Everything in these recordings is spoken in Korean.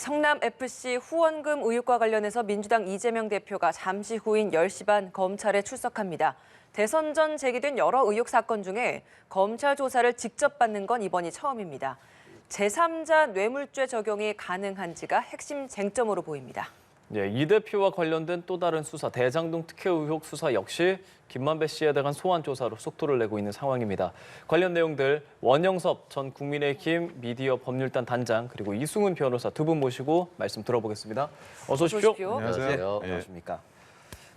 성남FC 후원금 의혹과 관련해서 민주당 이재명 대표가 잠시 후인 10시 반 검찰에 출석합니다. 대선 전 제기된 여러 의혹 사건 중에 검찰 조사를 직접 받는 건 이번이 처음입니다. 제3자 뇌물죄 적용이 가능한지가 핵심 쟁점으로 보입니다. 예, 이 대표와 관련된 또 다른 수사, 대장동 특혜 의혹 수사 역시 김만배 씨에 대한 소환 조사로 속도를 내고 있는 상황입니다. 관련 내용들 원영섭 전 국민의힘 미디어 법률단 단장 그리고 이승훈 변호사 두 분 모시고 말씀 들어보겠습니다. 어서 오십시오. 안녕하세요. 안녕하십니까.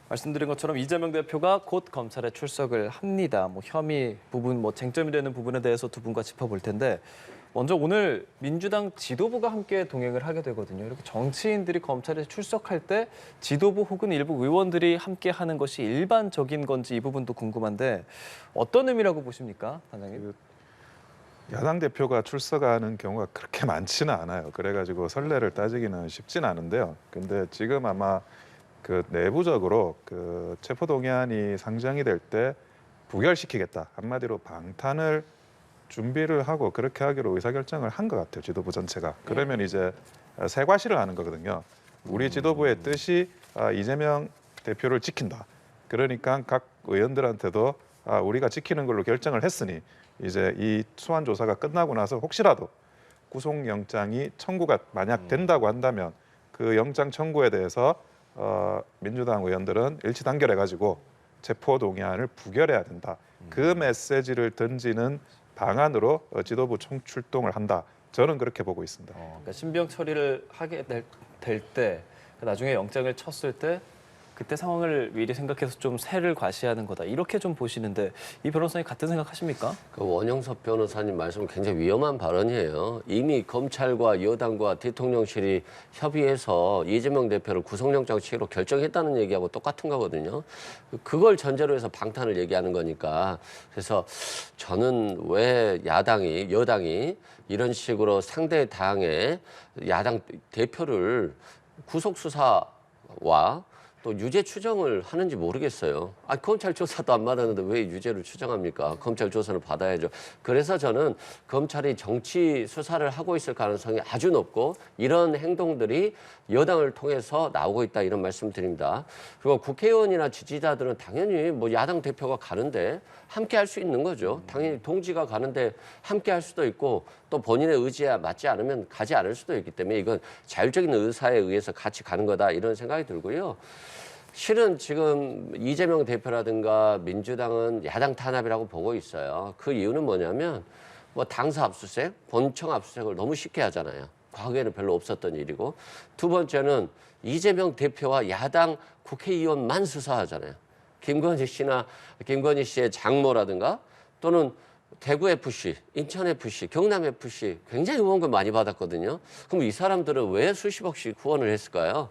말씀드린 것처럼 이재명 대표가 곧 검찰에 출석을 합니다. 혐의 부분, 쟁점이 되는 부분에 대해서 두 분과 짚어볼 텐데 먼저 오늘 민주당 지도부가 함께 동행을 하게 되거든요. 이렇게 정치인들이 검찰에 출석할 때 지도부 혹은 일부 의원들이 함께 하는 것이 일반적인 건지 이 부분도 궁금한데 어떤 의미라고 보십니까, 단장님? 야당 대표가 출석하는 경우가 그렇게 많지는 않아요. 그래가지고 선례를 따지기는 쉽지는 않은데요. 근데 지금 아마 그 내부적으로 그 체포동의안이 상정이 될 때 부결시키겠다. 한마디로 방탄을 준비를 하고 그렇게 하기로 의사결정을 한 것 같아요. 지도부 전체가. 그러면 이제 세과시를 하는 거거든요. 우리 지도부의 뜻이 이재명 대표를 지킨다. 그러니까 각 의원들한테도 우리가 지키는 걸로 결정을 했으니 이제 이 소환 조사가 끝나고 나서 혹시라도 구속영장이 청구가 만약 된다고 한다면 그 영장 청구에 대해서 민주당 의원들은 일치 단결해가지고 체포동의안을 부결해야 된다. 그 메시지를 던지는 방안으로 지도부 총출동을 한다. 저는 그렇게 보고 있습니다. 그러니까 신병 처리를 하게 될 때 나중에 영장을 쳤을 때 그때 상황을 미리 생각해서 좀 세를 과시하는 거다. 이렇게 좀 보시는데 이 변호사님 같은 생각하십니까? 그 원영섭 변호사님 말씀은 굉장히 위험한 발언이에요. 이미 검찰과 여당과 대통령실이 협의해서 이재명 대표를 구속영장 취기로 결정했다는 얘기하고 똑같은 거거든요. 그걸 전제로 해서 방탄을 얘기하는 거니까. 그래서 저는 왜 여당이 이런 식으로 상대 당의 야당 대표를 구속수사와 또 유죄 추정을 하는지 모르겠어요. 검찰 조사도 안 받았는데 왜 유죄를 추정합니까? 검찰 조사를 받아야죠. 그래서 저는 검찰이 정치 수사를 하고 있을 가능성이 아주 높고 이런 행동들이 여당을 통해서 나오고 있다 이런 말씀드립니다. 그리고 국회의원이나 지지자들은 당연히 야당 대표가 가는데 함께 할 수 있는 거죠. 당연히 동지가 가는데 함께 할 수도 있고 또 본인의 의지에 맞지 않으면 가지 않을 수도 있기 때문에 이건 자율적인 의사에 의해서 같이 가는 거다 이런 생각이 들고요. 실은 지금 이재명 대표라든가 민주당은 야당 탄압이라고 보고 있어요. 그 이유는 뭐냐면 당사 압수수색, 본청 압수수색을 너무 쉽게 하잖아요. 과거에는 별로 없었던 일이고. 두 번째는 이재명 대표와 야당 국회의원만 수사하잖아요. 김건희 씨의 장모라든가 또는 대구FC, 인천FC, 경남FC 굉장히 후원금 많이 받았거든요. 그럼 이 사람들은 왜 수십억씩 후원을 했을까요?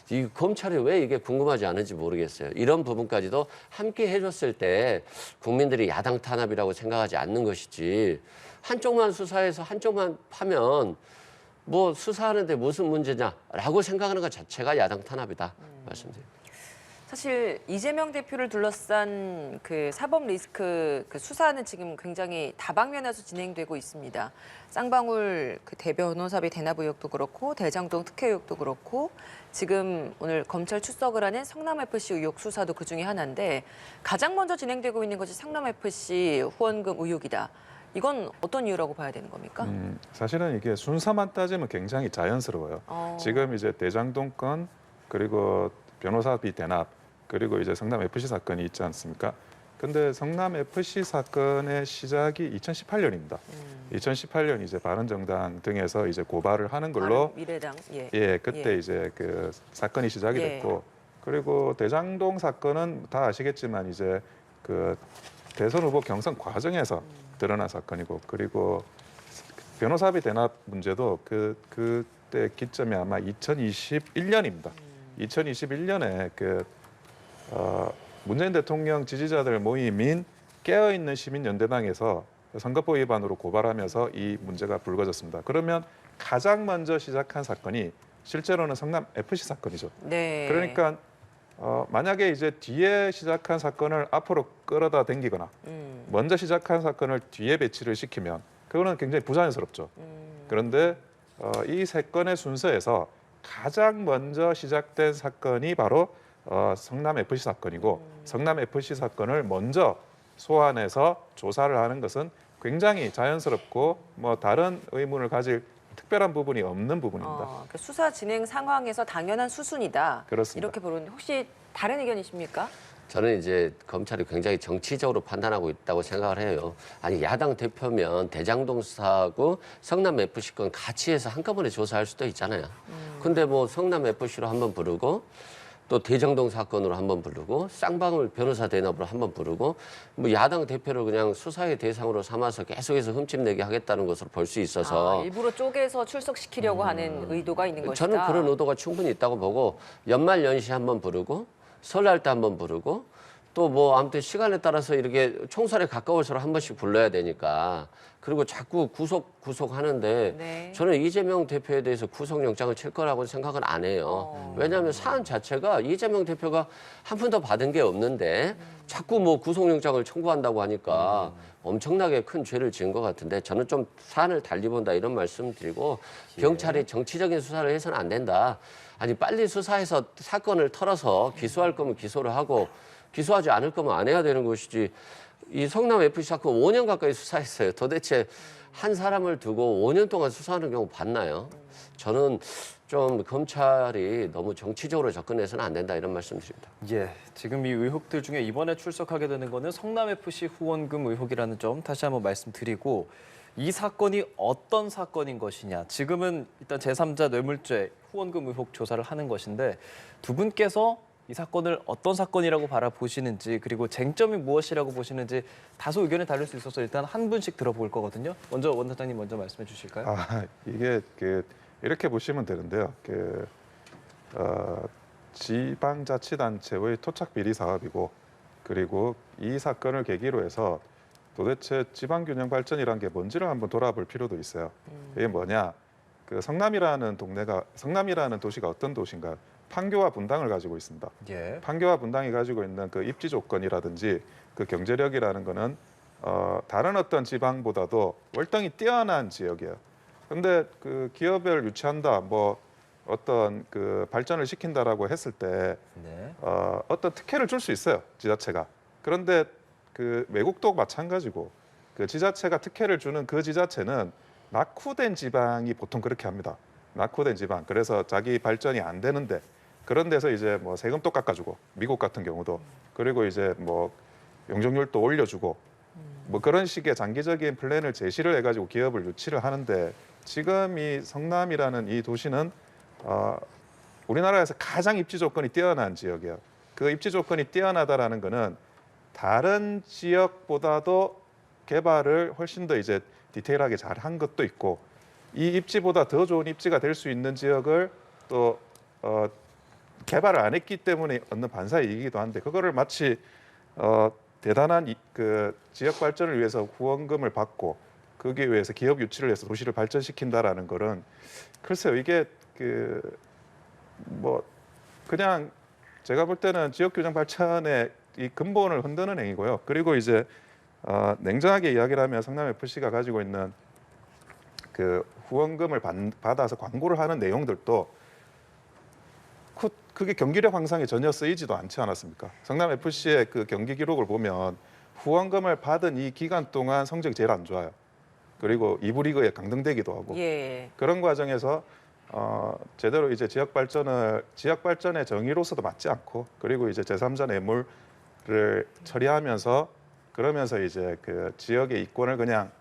이 검찰이 왜 이게 궁금하지 않은지 모르겠어요. 이런 부분까지도 함께 해줬을 때 국민들이 야당 탄압이라고 생각하지 않는 것이지 한쪽만 수사해서 한쪽만 파면 수사하는데 무슨 문제냐라고 생각하는 것 자체가 야당 탄압이다 말씀드립니다. 사실 이재명 대표를 둘러싼 그 사법 리스크 그 수사는 지금 굉장히 다방면에서 진행되고 있습니다. 쌍방울 그 대변호사비 대납 의혹도 그렇고 대장동 특혜 의혹도 그렇고 지금 오늘 검찰 출석을 하는 성남FC 의혹 수사도 그중에 하나인데 가장 먼저 진행되고 있는 것이 성남FC 후원금 의혹이다. 이건 어떤 이유라고 봐야 되는 겁니까? 사실은 이게 순서만 따지면 굉장히 자연스러워요. 지금 이제 대장동 건 그리고 변호사비 대납 그리고 이제 성남FC 사건이 있지 않습니까? 근데 성남FC 사건의 시작이 2018년입니다. 2018년 이제 바른정당 등에서 이제 고발을 하는 걸로 미래당 그때 이제 그 사건이 시작이 됐고 그리고 대장동 사건은 다 아시겠지만 이제 그 대선 후보 경선 과정에서 드러난 사건이고 그리고 변호사비 대납 문제도 그때 기점이 아마 2021년입니다. 2021년에 문재인 대통령 지지자들 모임인 깨어있는 시민연대당에서 선거법 위반으로 고발하면서 이 문제가 불거졌습니다. 그러면 가장 먼저 시작한 사건이 실제로는 성남FC 사건이죠. 네. 그러니까 만약에 이제 뒤에 시작한 사건을 앞으로 끌어다 당기거나 먼저 시작한 사건을 뒤에 배치를 시키면 그거는 굉장히 부자연스럽죠. 그런데 이 세 건의 순서에서 가장 먼저 시작된 사건이 바로 성남 FC 사건이고 성남 FC 사건을 먼저 소환해서 조사를 하는 것은 굉장히 자연스럽고 뭐 다른 의문을 가질 특별한 부분이 없는 부분입니다. 그 수사 진행 상황에서 당연한 수순이다. 그렇습니다. 이렇게 보는데 혹시 다른 의견이십니까? 저는 이제 검찰이 굉장히 정치적으로 판단하고 있다고 생각을 해요. 아니 야당 대표면 대장동 수사하고 성남 FC 건 같이 해서 한꺼번에 조사할 수도 있잖아요. 근데 뭐 성남 FC로 한번 부르고 또 대장동 사건으로 한번 부르고 쌍방울 변호사 대납으로 한번 부르고 뭐 야당 대표를 그냥 수사의 대상으로 삼아서 계속해서 흠집내게 하겠다는 것으로 볼 수 있어서 일부러 쪼개서 출석시키려고 하는 의도가 있는 것이다. 저는 그런 의도가 충분히 있다고 보고 연말 연시 한번 부르고 설날 때 한번 부르고 또 뭐 아무튼 시간에 따라서 이렇게 총선에 가까울수록 한 번씩 불러야 되니까 그리고 자꾸 구속하는데 네. 저는 이재명 대표에 대해서 구속영장을 칠 거라고 생각은 안 해요. 왜냐하면 사안 자체가 이재명 대표가 한 푼 더 받은 게 없는데 자꾸 뭐 구속영장을 청구한다고 하니까 엄청나게 큰 죄를 지은 것 같은데 저는 좀 사안을 달리 본다 이런 말씀 드리고 경찰이 정치적인 수사를 해서는 안 된다. 아니 빨리 수사해서 사건을 털어서 기소할 거면 기소를 하고 기소하지 않을 거면 안 해야 되는 것이지. 이 성남 FC 사건 5년 가까이 수사했어요. 도대체 한 사람을 두고 5년 동안 수사하는 경우 봤나요? 저는 좀 검찰이 너무 정치적으로 접근해서는 안 된다 이런 말씀드립니다. 예, 지금 이 의혹들 중에 이번에 출석하게 되는 거는 성남 FC 후원금 의혹이라는 점 다시 한번 말씀드리고 이 사건이 어떤 사건인 것이냐. 지금은 일단 제3자 뇌물죄 후원금 의혹 조사를 하는 것인데 두 분께서 이 사건을 어떤 사건이라고 바라보시는지 그리고 쟁점이 무엇이라고 보시는지 다소 의견이 다를 수 있어서 일단 한 분씩 들어볼 거거든요. 먼저 원 사장님 먼저 말씀해 주실까요? 이게 이렇게 보시면 되는데요. 지방자치단체의 토착 비리 사업이고 그리고 이 사건을 계기로 해서 도대체 지방균형 발전이란 게 뭔지를 한번 돌아볼 필요도 있어요. 이게 뭐냐? 성남이라는 도시가 어떤 도시인가? 판교와 분당을 가지고 있습니다. 예. 판교와 분당이 가지고 있는 그 입지 조건이라든지 그 경제력이라는 거는 다른 어떤 지방보다도 월등히 뛰어난 지역이에요. 근데 그 기업을 유치한다, 뭐 어떤 그 발전을 시킨다라고 했을 때 네. 어떤 특혜를 줄 수 있어요, 지자체가. 그런데 그 외국도 마찬가지고 그 지자체가 특혜를 주는 그 지자체는 낙후된 지방이 보통 그렇게 합니다. 낙후된 지방. 그래서 자기 발전이 안 되는데 그런 데서 이제 뭐 세금도 깎아주고 미국 같은 경우도 그리고 이제 뭐 용적률도 올려주고 뭐 그런 식의 장기적인 플랜을 제시를 해가지고 기업을 유치를 하는데 지금 이 성남이라는 이 도시는 우리나라에서 가장 입지 조건이 뛰어난 지역이에요. 그 입지 조건이 뛰어나다라는 거는 다른 지역보다도 개발을 훨씬 더 이제 디테일하게 잘 한 것도 있고 이 입지보다 더 좋은 입지가 될 수 있는 지역을 또 개발을 안 했기 때문에 얻는 반사의 이익이기도 한데 그거를 마치 대단한 그 지역 발전을 위해서 후원금을 받고 거기에 위해서 기업 유치를 해서 도시를 발전시킨다라는 거는 글쎄요 이게 뭐 그냥 제가 볼 때는 지역 균형 발전의 이 근본을 흔드는 행위고요. 그리고 이제 냉정하게 이야기를 하면 성남 FC가 가지고 있는 그 후원금을 받아서 광고를 하는 내용들도 그게 경기력 향상에 전혀 쓰이지도 않지 않았습니까? 성남 FC의 그 경기 기록을 보면 후원금을 받은 이 기간 동안 성적이 제일 안 좋아요. 그리고 2부 리그에 강등되기도 하고 예. 그런 과정에서 제대로 이제 지역 발전의 정의로서도 맞지 않고 그리고 이제 제3자 뇌물을 처리하면서 그러면서 이제 그 지역의 이권을 그냥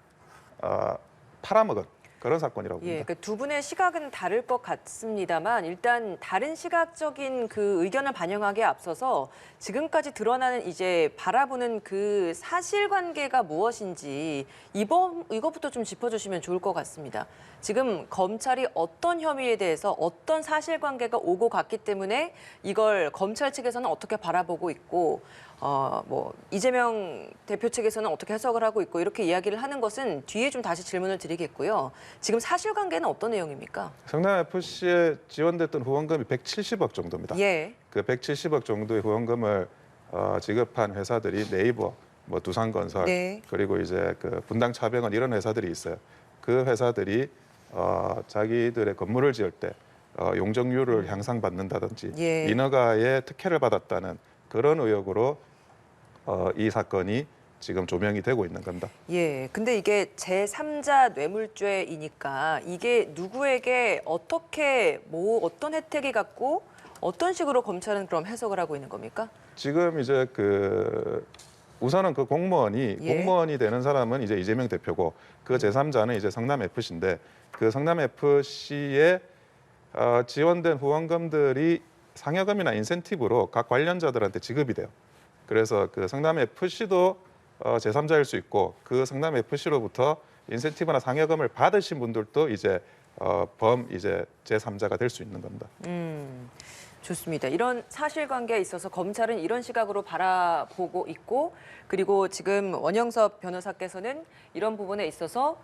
팔아먹은 그런 사건이라고 봅니다. 예, 두 분의 시각은 다를 것 같습니다만 일단 다른 시각적인 그 의견을 반영하기에 앞서서 지금까지 드러나는 이제 바라보는 그 사실관계가 무엇인지 이것부터 좀 짚어주시면 좋을 것 같습니다. 지금 검찰이 어떤 혐의에 대해서 어떤 사실관계가 오고 갔기 때문에 이걸 검찰 측에서는 어떻게 바라보고 있고 뭐 이재명 대표 측에서는 어떻게 해석을 하고 있고 이렇게 이야기를 하는 것은 뒤에 좀 다시 질문을 드리겠고요. 지금 사실관계는 어떤 내용입니까? 성남 FC에 지원됐던 후원금이 170억 정도입니다. 예. 그 170억 정도의 후원금을 지급한 회사들이 네이버, 뭐 두산건설, 네. 그리고 이제 그 분당차병원 이런 회사들이 있어요. 그 회사들이 자기들의 건물을 지을 때 용적률을 향상받는다든지 예. 인허가에 특혜를 받았다는 그런 의혹으로 이 사건이 지금 조명이 되고 있는 겁니다. 예. 근데 이게 제3자 뇌물죄이니까 이게 누구에게 어떻게 어떤 혜택이 갖고 어떤 식으로 검찰은 그럼 해석을 하고 있는 겁니까? 지금 이제 우선은 그 공무원이 예. 공무원이 되는 사람은 이제 이재명 대표고 그 제3자는 이제 성남 FC인데 그 성남 FC에 지원된 후원금들이 상여금이나 인센티브로 각 관련자들한테 지급이 돼요. 그래서 그 성남 FC도 제3자일 수 있고 그 성남 FC로부터 인센티브나 상여금을 받으신 분들도 이제 이제 제3자가 될 수 있는 겁니다. 좋습니다. 이런 사실관계에 있어서 검찰은 이런 시각으로 바라보고 있고 그리고 지금 원영섭 변호사께서는 이런 부분에 있어서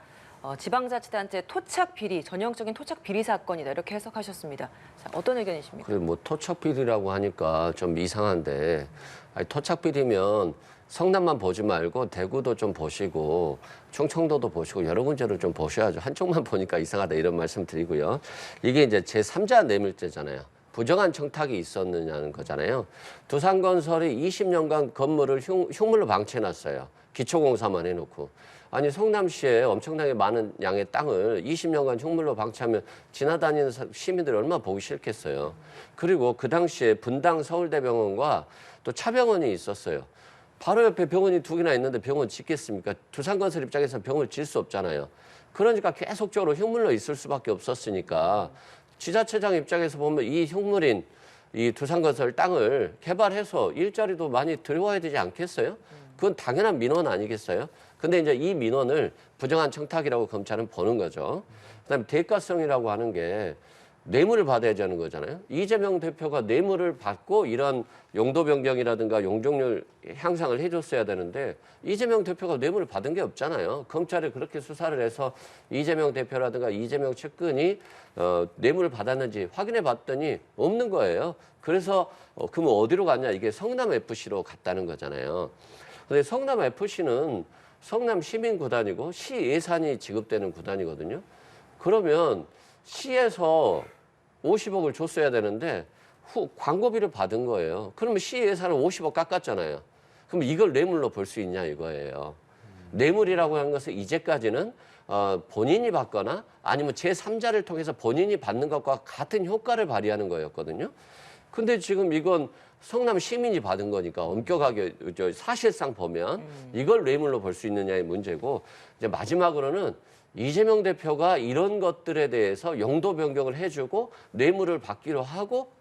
지방자치단체 토착 비리, 전형적인 토착 비리 사건이다 이렇게 해석하셨습니다. 자, 어떤 의견이십니까? 그 뭐 토착 비리라고 하니까 좀 이상한데 아니, 토착 비리면 성남만 보지 말고 대구도 좀 보시고 충청도도 보시고 여러 군데를 좀 보셔야죠. 한쪽만 보니까 이상하다 이런 말씀 드리고요. 이게 이제 제3자 뇌물죄잖아요. 부정한 청탁이 있었느냐는 거잖아요. 두산건설이 20년간 건물을 흉물로 방치해놨어요. 기초공사만 해놓고. 아니 성남시에 엄청나게 많은 양의 땅을 20년간 흉물로 방치하면 지나다니는 시민들이 얼마나 보기 싫겠어요. 그리고 그 당시에 분당 서울대병원과 또 차병원이 있었어요. 바로 옆에 병원이 2개나 있는데 병원 짓겠습니까? 두산건설 입장에서 병원을 질 수 없잖아요. 그러니까 계속적으로 흉물로 있을 수밖에 없었으니까 지자체장 입장에서 보면 이 흉물인 이 두산건설 땅을 개발해서 일자리도 많이 들여와야 되지 않겠어요? 그건 당연한 민원 아니겠어요? 근데 이제 이 민원을 부정한 청탁이라고 검찰은 보는 거죠. 그다음에 대가성이라고 하는 게 뇌물을 받아야 하는 거잖아요. 이재명 대표가 뇌물을 받고 이런 용도 변경이라든가 용적률 향상을 해줬어야 되는데 이재명 대표가 뇌물을 받은 게 없잖아요. 검찰이 그렇게 수사를 해서 이재명 대표라든가 이재명 측근이 뇌물을 받았는지 확인해 봤더니 없는 거예요. 그래서 그러면 어디로 갔냐? 이게 성남 FC로 갔다는 거잖아요. 근데 성남 FC는 성남 시민 구단이고 시 예산이 지급되는 구단이거든요. 그러면 시에서 50억을 줬어야 되는데 광고비를 받은 거예요. 그러면 시 예산을 50억 깎았잖아요. 그럼 이걸 뇌물로 볼 수 있냐 이거예요. 뇌물이라고 하는 것은 이제까지는 본인이 받거나 아니면 제3자를 통해서 본인이 받는 것과 같은 효과를 발휘하는 거였거든요. 근데 지금 이건 성남 시민이 받은 거니까 엄격하게 사실상 보면 이걸 뇌물로 볼 수 있느냐의 문제고 이제 마지막으로는 이재명 대표가 이런 것들에 대해서 용도 변경을 해주고 뇌물을 받기로 하고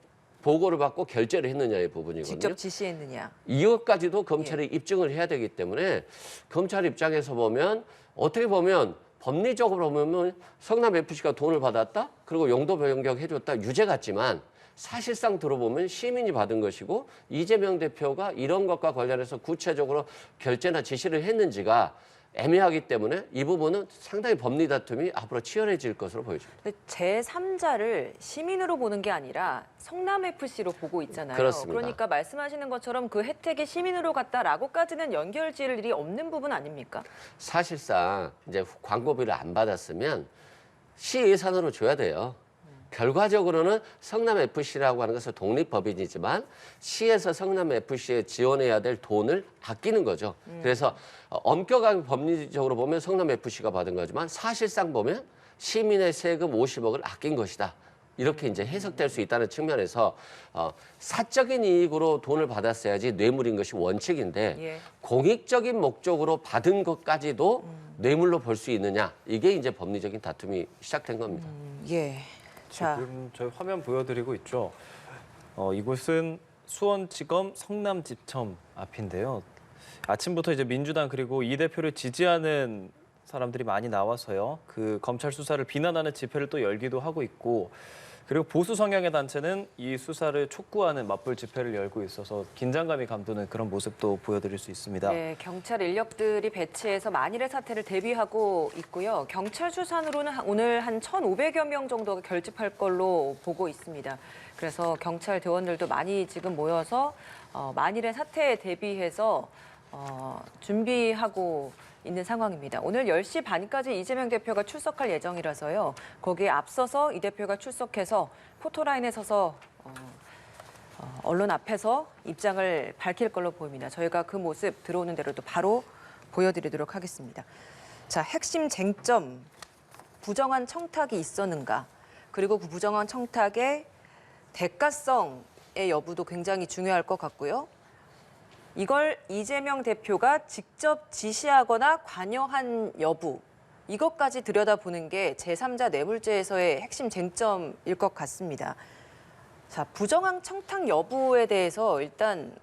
보고를 받고 결재를 했느냐의 부분이거든요. 직접 지시했느냐. 이것까지도 검찰이 입증을 해야 되기 때문에 검찰 입장에서 보면 어떻게 보면 법리적으로 보면 성남 FC가 돈을 받았다 그리고 용도 변경 해줬다 유죄 같지만 사실상 들어보면 시민이 받은 것이고 이재명 대표가 이런 것과 관련해서 구체적으로 결재나 지시를 했는지가 애매하기 때문에 이 부분은 상당히 법리 다툼이 앞으로 치열해질 것으로 보여집니다. 근데 제3자를 시민으로 보는 게 아니라 성남FC로 보고 있잖아요. 그렇습니다. 그러니까 말씀하시는 것처럼 그 혜택이 시민으로 갔다라고까지는 연결 지을 일이 없는 부분 아닙니까? 사실상 이제 광고비를 안 받았으면 시 예산으로 줘야 돼요. 결과적으로는 성남FC라고 하는 것은 독립법인이지만 시에서 성남FC에 지원해야 될 돈을 아끼는 거죠. 그래서 엄격하게 법리적으로 보면 성남FC가 받은 거지만 사실상 보면 시민의 세금 50억을 아낀 것이다. 이렇게 이제 해석될 수 있다는 측면에서 사적인 이익으로 돈을 받았어야지 뇌물인 것이 원칙인데 예. 공익적인 목적으로 받은 것까지도 뇌물로 볼 수 있느냐 이게 이제 법리적인 다툼이 시작된 겁니다. 예. 자, 지금 저희 화면 보여드리고 있죠. 이곳은 수원지검 성남지청 앞인데요. 아침부터 이제 민주당 그리고 이 대표를 지지하는 사람들이 많이 나와서요. 그 검찰 수사를 비난하는 집회를 또 열기도 하고 있고, 그리고 보수 성향의 단체는 이 수사를 촉구하는 맞불 집회를 열고 있어서 긴장감이 감도는 그런 모습도 보여드릴 수 있습니다. 네, 경찰 인력들이 배치해서 만일의 사태를 대비하고 있고요. 경찰 수산으로는 오늘 한 1,500여 명 정도가 결집할 걸로 보고 있습니다. 그래서 경찰 대원들도 많이 지금 모여서 만일의 사태에 대비해서 준비하고 있는 상황입니다. 오늘 10시 반까지 이재명 대표가 출석할 예정이라서요. 거기에 앞서서 이 대표가 출석해서 포토라인에 서서 언론 앞에서 입장을 밝힐 걸로 보입니다. 저희가 그 모습 들어오는 대로도 바로 보여드리도록 하겠습니다. 자, 핵심 쟁점, 부정한 청탁이 있었는가? 그리고 그 부정한 청탁의 대가성의 여부도 굉장히 중요할 것 같고요. 이걸 이재명 대표가 직접 지시하거나 관여한 여부, 이것까지 들여다보는 게 제3자 뇌물죄에서의 핵심 쟁점일 것 같습니다. 자, 부정한 청탁 여부에 대해서 일단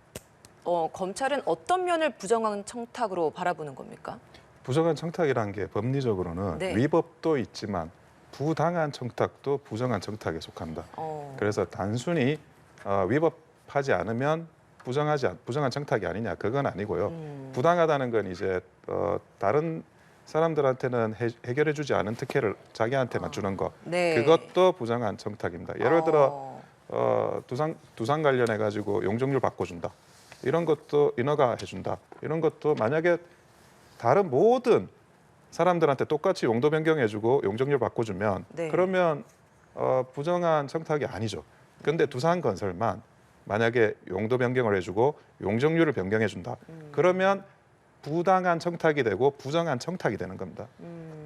검찰은 어떤 면을 부정한 청탁으로 바라보는 겁니까? 부정한 청탁이라는 게 법리적으로는 네. 위법도 있지만 부당한 청탁도 부정한 청탁에 속한다. 그래서 단순히 위법하지 않으면 부정한 청탁이 아니냐, 그건 아니고요. 부당하다는 건 이제 다른 사람들한테는 해결해주지 않은 특혜를 자기한테만 주는 거, 네. 그것도 부정한 청탁입니다. 예를 들어 두산 관련해 가지고 용적률 바꿔준다, 이런 것도 인허가 해준다, 이런 것도 만약에 다른 모든 사람들한테 똑같이 용도 변경해주고 용적률 바꿔주면 네. 그러면 부정한 청탁이 아니죠. 그런데 두산건설만 만약에 용도 변경을 해주고 용적률을 변경해준다, 그러면 부당한 청탁이 되고 부정한 청탁이 되는 겁니다.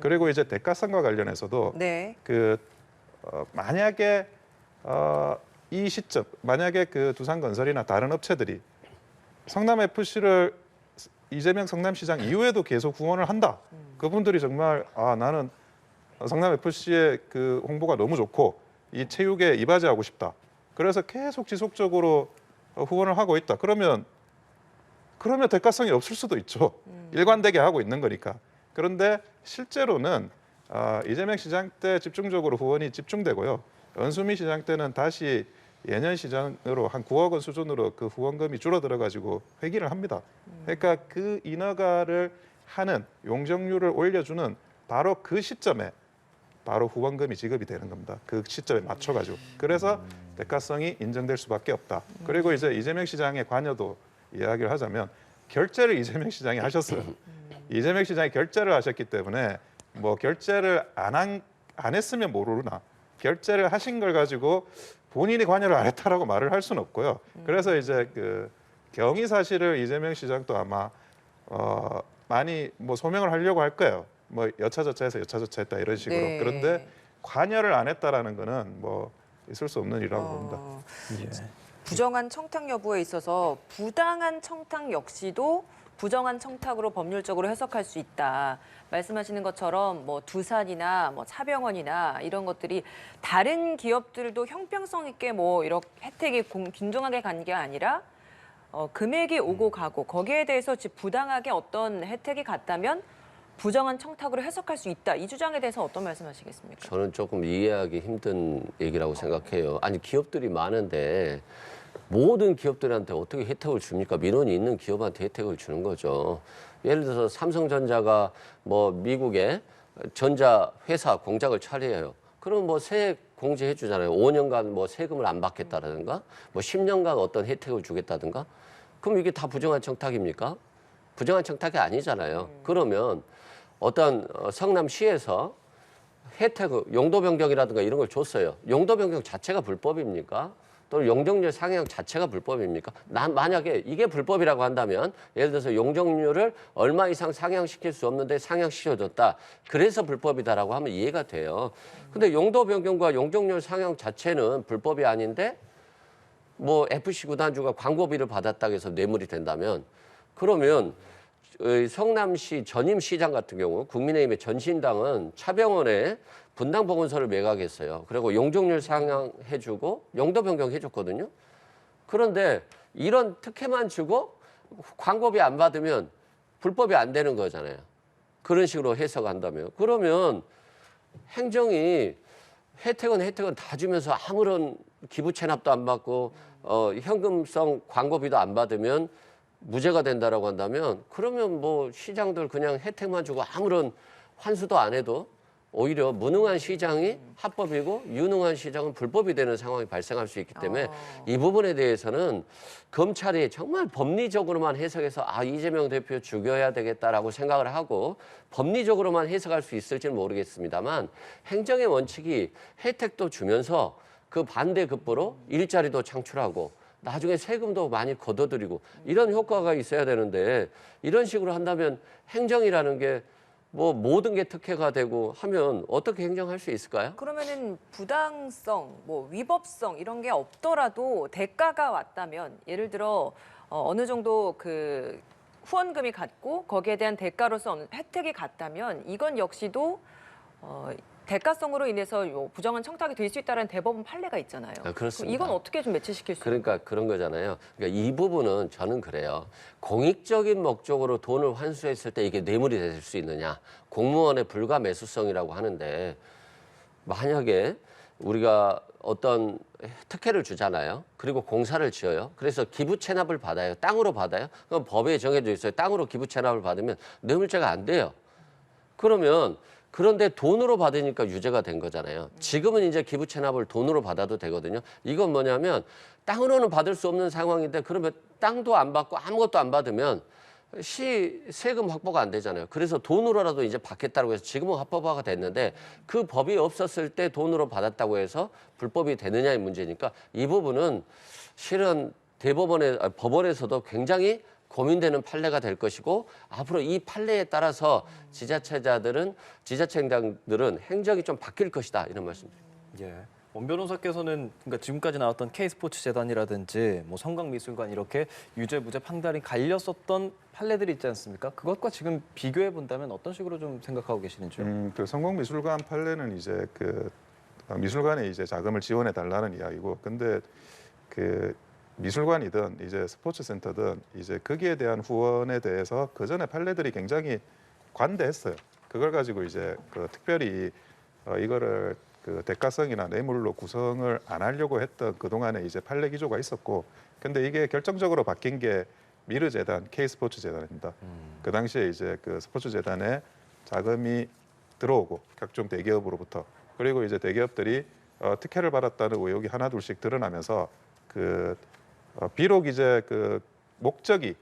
그리고 이제 대가성과 관련해서도 네. 만약에 이 시점, 만약에 그 두산건설이나 다른 업체들이 성남FC를 이재명 성남시장 이후에도 계속 후원을 한다. 그분들이 정말 나는 성남FC의 그 홍보가 너무 좋고 이 체육에 이바지하고 싶다. 그래서 계속 지속적으로 후원을 하고 있다. 그러면 대가성이 없을 수도 있죠. 일관되게 하고 있는 거니까. 그런데 실제로는 이재명 시장 때 집중적으로 후원이 집중되고요. 은수미 시장 때는 다시 예년 시장으로 한 9억 원 수준으로 그 후원금이 줄어들어 가지고 회기를 합니다. 그러니까 그 인허가를 하는 용적률을 올려주는 바로 그 시점에 바로 후원금이 지급이 되는 겁니다. 그 시점에 맞춰가지고. 그래서 대가성이 인정될 수밖에 없다. 그리고 이제 이재명 시장의 관여도 이야기를 하자면 결제를 이재명 시장이 하셨어요. 이재명 시장이 결제를 하셨기 때문에 뭐 결제를 안 했으면 모르나, 결제를 하신 걸 가지고 본인이 관여를 안 했다라고 말을 할 수는 없고요. 그래서 이제 그 경위 사실을 이재명 시장도 아마 많이 뭐 소명을 하려고 할 거예요. 뭐 여차저차해서 여차저차했다 이런 식으로. 네. 그런데 관여를 안 했다라는 거는 뭐 있을 수 없는 일이라고 봅니다. 예. 부정한 청탁 여부에 있어서 부당한 청탁 역시도 부정한 청탁으로 법률적으로 해석할 수 있다. 말씀하시는 것처럼 뭐 두산이나 뭐 차병원이나 이런 것들이 다른 기업들도 형평성 있게 뭐 이렇게 혜택이 균등하게 간 게 아니라 금액이 오고 가고 거기에 대해서 부당하게 어떤 혜택이 갔다면 부정한 청탁으로 해석할 수 있다. 이 주장에 대해서 어떤 말씀하시겠습니까? 저는 조금 이해하기 힘든 얘기라고 생각해요. 아니 기업들이 많은데 모든 기업들한테 어떻게 혜택을 줍니까? 민원이 있는 기업한테 혜택을 주는 거죠. 예를 들어서 삼성전자가 뭐 미국에 전자 회사 공장을 차려요. 그럼 뭐 세액 공제해 주잖아요. 5년간 뭐 세금을 안 받겠다라든가 뭐 10년간 어떤 혜택을 주겠다든가. 그럼 이게 다 부정한 청탁입니까? 부정한 청탁이 아니잖아요. 그러면 어떤 성남시에서 혜택, 용도 변경이라든가 이런 걸 줬어요. 용도 변경 자체가 불법입니까? 또는 용적률 상향 자체가 불법입니까? 만약에 이게 불법이라고 한다면 예를 들어서 용적률을 얼마 이상 상향시킬 수 없는데 상향시켜줬다. 그래서 불법이다라고 하면 이해가 돼요. 근데 용도 변경과 용적률 상향 자체는 불법이 아닌데 뭐 FC 구단주가 광고비를 받았다고 해서 뇌물이 된다면 그러면 성남시 전임 시장 같은 경우 국민의힘의 전신당은 차병원에 분당 보건소를 매각했어요. 그리고 용적률 상향해주고 용도 변경해줬거든요. 그런데 이런 특혜만 주고 광고비 안 받으면 불법이 안 되는 거잖아요. 그런 식으로 해석한다면. 그러면 행정이 혜택은 다 주면서 아무런 기부 체납도 안 받고 현금성 광고비도 안 받으면 무죄가 된다라고 한다면 그러면 뭐 시장들 그냥 혜택만 주고 아무런 환수도 안 해도 오히려 무능한 시장이 합법이고 유능한 시장은 불법이 되는 상황이 발생할 수 있기 때문에 이 부분에 대해서는 검찰이 정말 법리적으로만 해석해서 이재명 대표 죽여야 되겠다라고 생각을 하고 법리적으로만 해석할 수 있을지는 모르겠습니다만 행정의 원칙이 혜택도 주면서 그 반대급부로 일자리도 창출하고 나중에 세금도 많이 걷어들이고 이런 효과가 있어야 되는데 이런 식으로 한다면 행정이라는 게 뭐 모든 게 특혜가 되고 하면 어떻게 행정할 수 있을까요? 그러면은 부당성, 뭐 위법성 이런 게 없더라도 대가가 왔다면 예를 들어 어느 정도 그 후원금이 갔고 거기에 대한 대가로서 혜택이 갔다면 이건 역시도 대가성으로 인해서 부정한 청탁이 될 수 있다는 대법원 판례가 있잖아요. 그렇습니다. 이건 어떻게 좀 매치시킬 수 그러니까 그런 거잖아요. 그러니까 이 부분은 저는 그래요. 공익적인 목적으로 돈을 환수했을 때 이게 뇌물이 될 수 있느냐. 공무원의 불가 매수성이라고 하는데 만약에 우리가 어떤 특혜를 주잖아요. 그리고 공사를 지어요. 그래서 기부 체납을 받아요. 땅으로 받아요. 그럼 법에 정해져 있어요. 땅으로 기부 체납을 받으면 뇌물죄가 안 돼요. 그런데 돈으로 받으니까 유죄가 된 거잖아요. 지금은 이제 기부 체납을 돈으로 받아도 되거든요. 이건 뭐냐면 땅으로는 받을 수 없는 상황인데 그러면 땅도 안 받고 아무것도 안 받으면 세금 확보가 안 되잖아요. 그래서 돈으로라도 이제 받겠다고 해서 지금은 합법화가 됐는데 그 법이 없었을 때 돈으로 받았다고 해서 불법이 되느냐의 문제니까 이 부분은 실은 법원에서도 굉장히 고민되는 판례가 될 것이고 앞으로 이 판례에 따라서 지자체장들은 행정이 좀 바뀔 것이다 이런 말씀드립니다. 예. 원 변호사께서는 그러니까 지금까지 나왔던 K스포츠 재단이라든지 뭐 성곽미술관 이렇게 유죄 무죄 판단이 갈렸었던 판례들이 있지 않습니까? 그것과 지금 비교해 본다면 어떤 식으로 좀 생각하고 계시는지요? 그 성공미술관 판례는 이제 그 미술관에 이제 자금을 지원해 달라는 이야기고, 근데 그 미술관이든 이제 스포츠센터든 이제 거기에 대한 후원에 대해서 그 전에 판례들이 굉장히 관대했어요. 그걸 가지고 이제 그 특별히 이거를 그 대가성이나 뇌물로 구성을 안 하려고 했던 그 동안에 이제 판례 기조가 있었고, 근데 이게 결정적으로 바뀐 게 미르재단, K스포츠재단입니다. 그 당시에 이제 그 스포츠재단에 자금이 들어오고 각종 대기업으로부터, 그리고 이제 대기업들이 특혜를 받았다는 의혹이 하나둘씩 드러나면서 비록 이제 그 목적이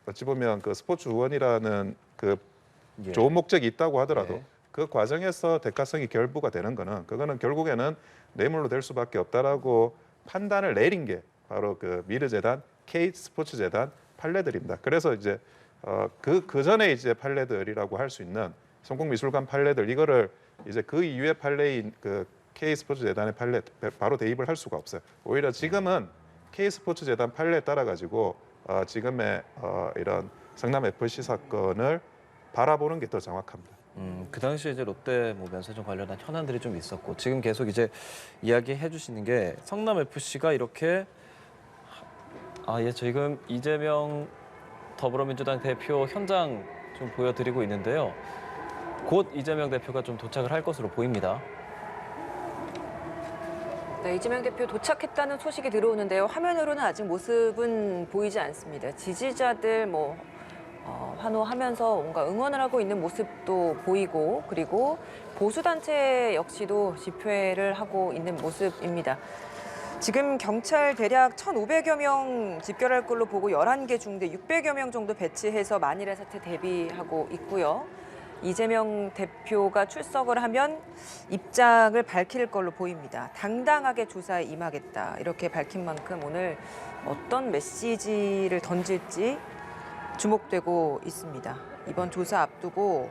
어찌 보면 그 스포츠 후원이라는 그 예. 좋은 목적이 있다고 하더라도 네. 그 과정에서 대가성이 결부가 되는 거는 그거는 결국에는 뇌물로 될 수밖에 없다라고 판단을 내린 게 바로 그 미르재단, K스포츠재단 판례들입니다. 그래서 이제 그 전에 이제 판례들이라고 할 수 있는 성공미술관 판례들, 이거를 이제 그 이후의 판례인 그 K스포츠재단의 판례 바로 대입을 할 수가 없어요. 오히려 지금은 K스포츠재단 판례에 따라 가지고 지금의 이런 성남 FC 사건을 바라보는 게 더 정확합니다. 그 당시에 이제 롯데 뭐 면세점 관련한 현안들이 좀 있었고 지금 계속 이제 이야기해 주시는 게 성남 FC가 이렇게 지금 이재명 더불어민주당 대표 현장 좀 보여드리고 있는데요. 곧 이재명 대표가 좀 도착을 할 것으로 보입니다. 네, 이재명 대표 도착했다는 소식이 들어오는데요. 화면으로는 아직 모습은 보이지 않습니다. 지지자들 환호하면서 뭔가 응원을 하고 있는 모습도 보이고, 그리고 보수단체 역시도 집회를 하고 있는 모습입니다. 지금 경찰 대략 1,500여 명 집결할 걸로 보고 11개 중대 600여 명 정도 배치해서 만일의 사태 대비하고 있고요. 이재명 대표가 출석을 하면 입장을 밝힐 걸로 보입니다. 당당하게 조사에 임하겠다 이렇게 밝힌 만큼 오늘 어떤 메시지를 던질지 주목되고 있습니다. 이번 조사 앞두고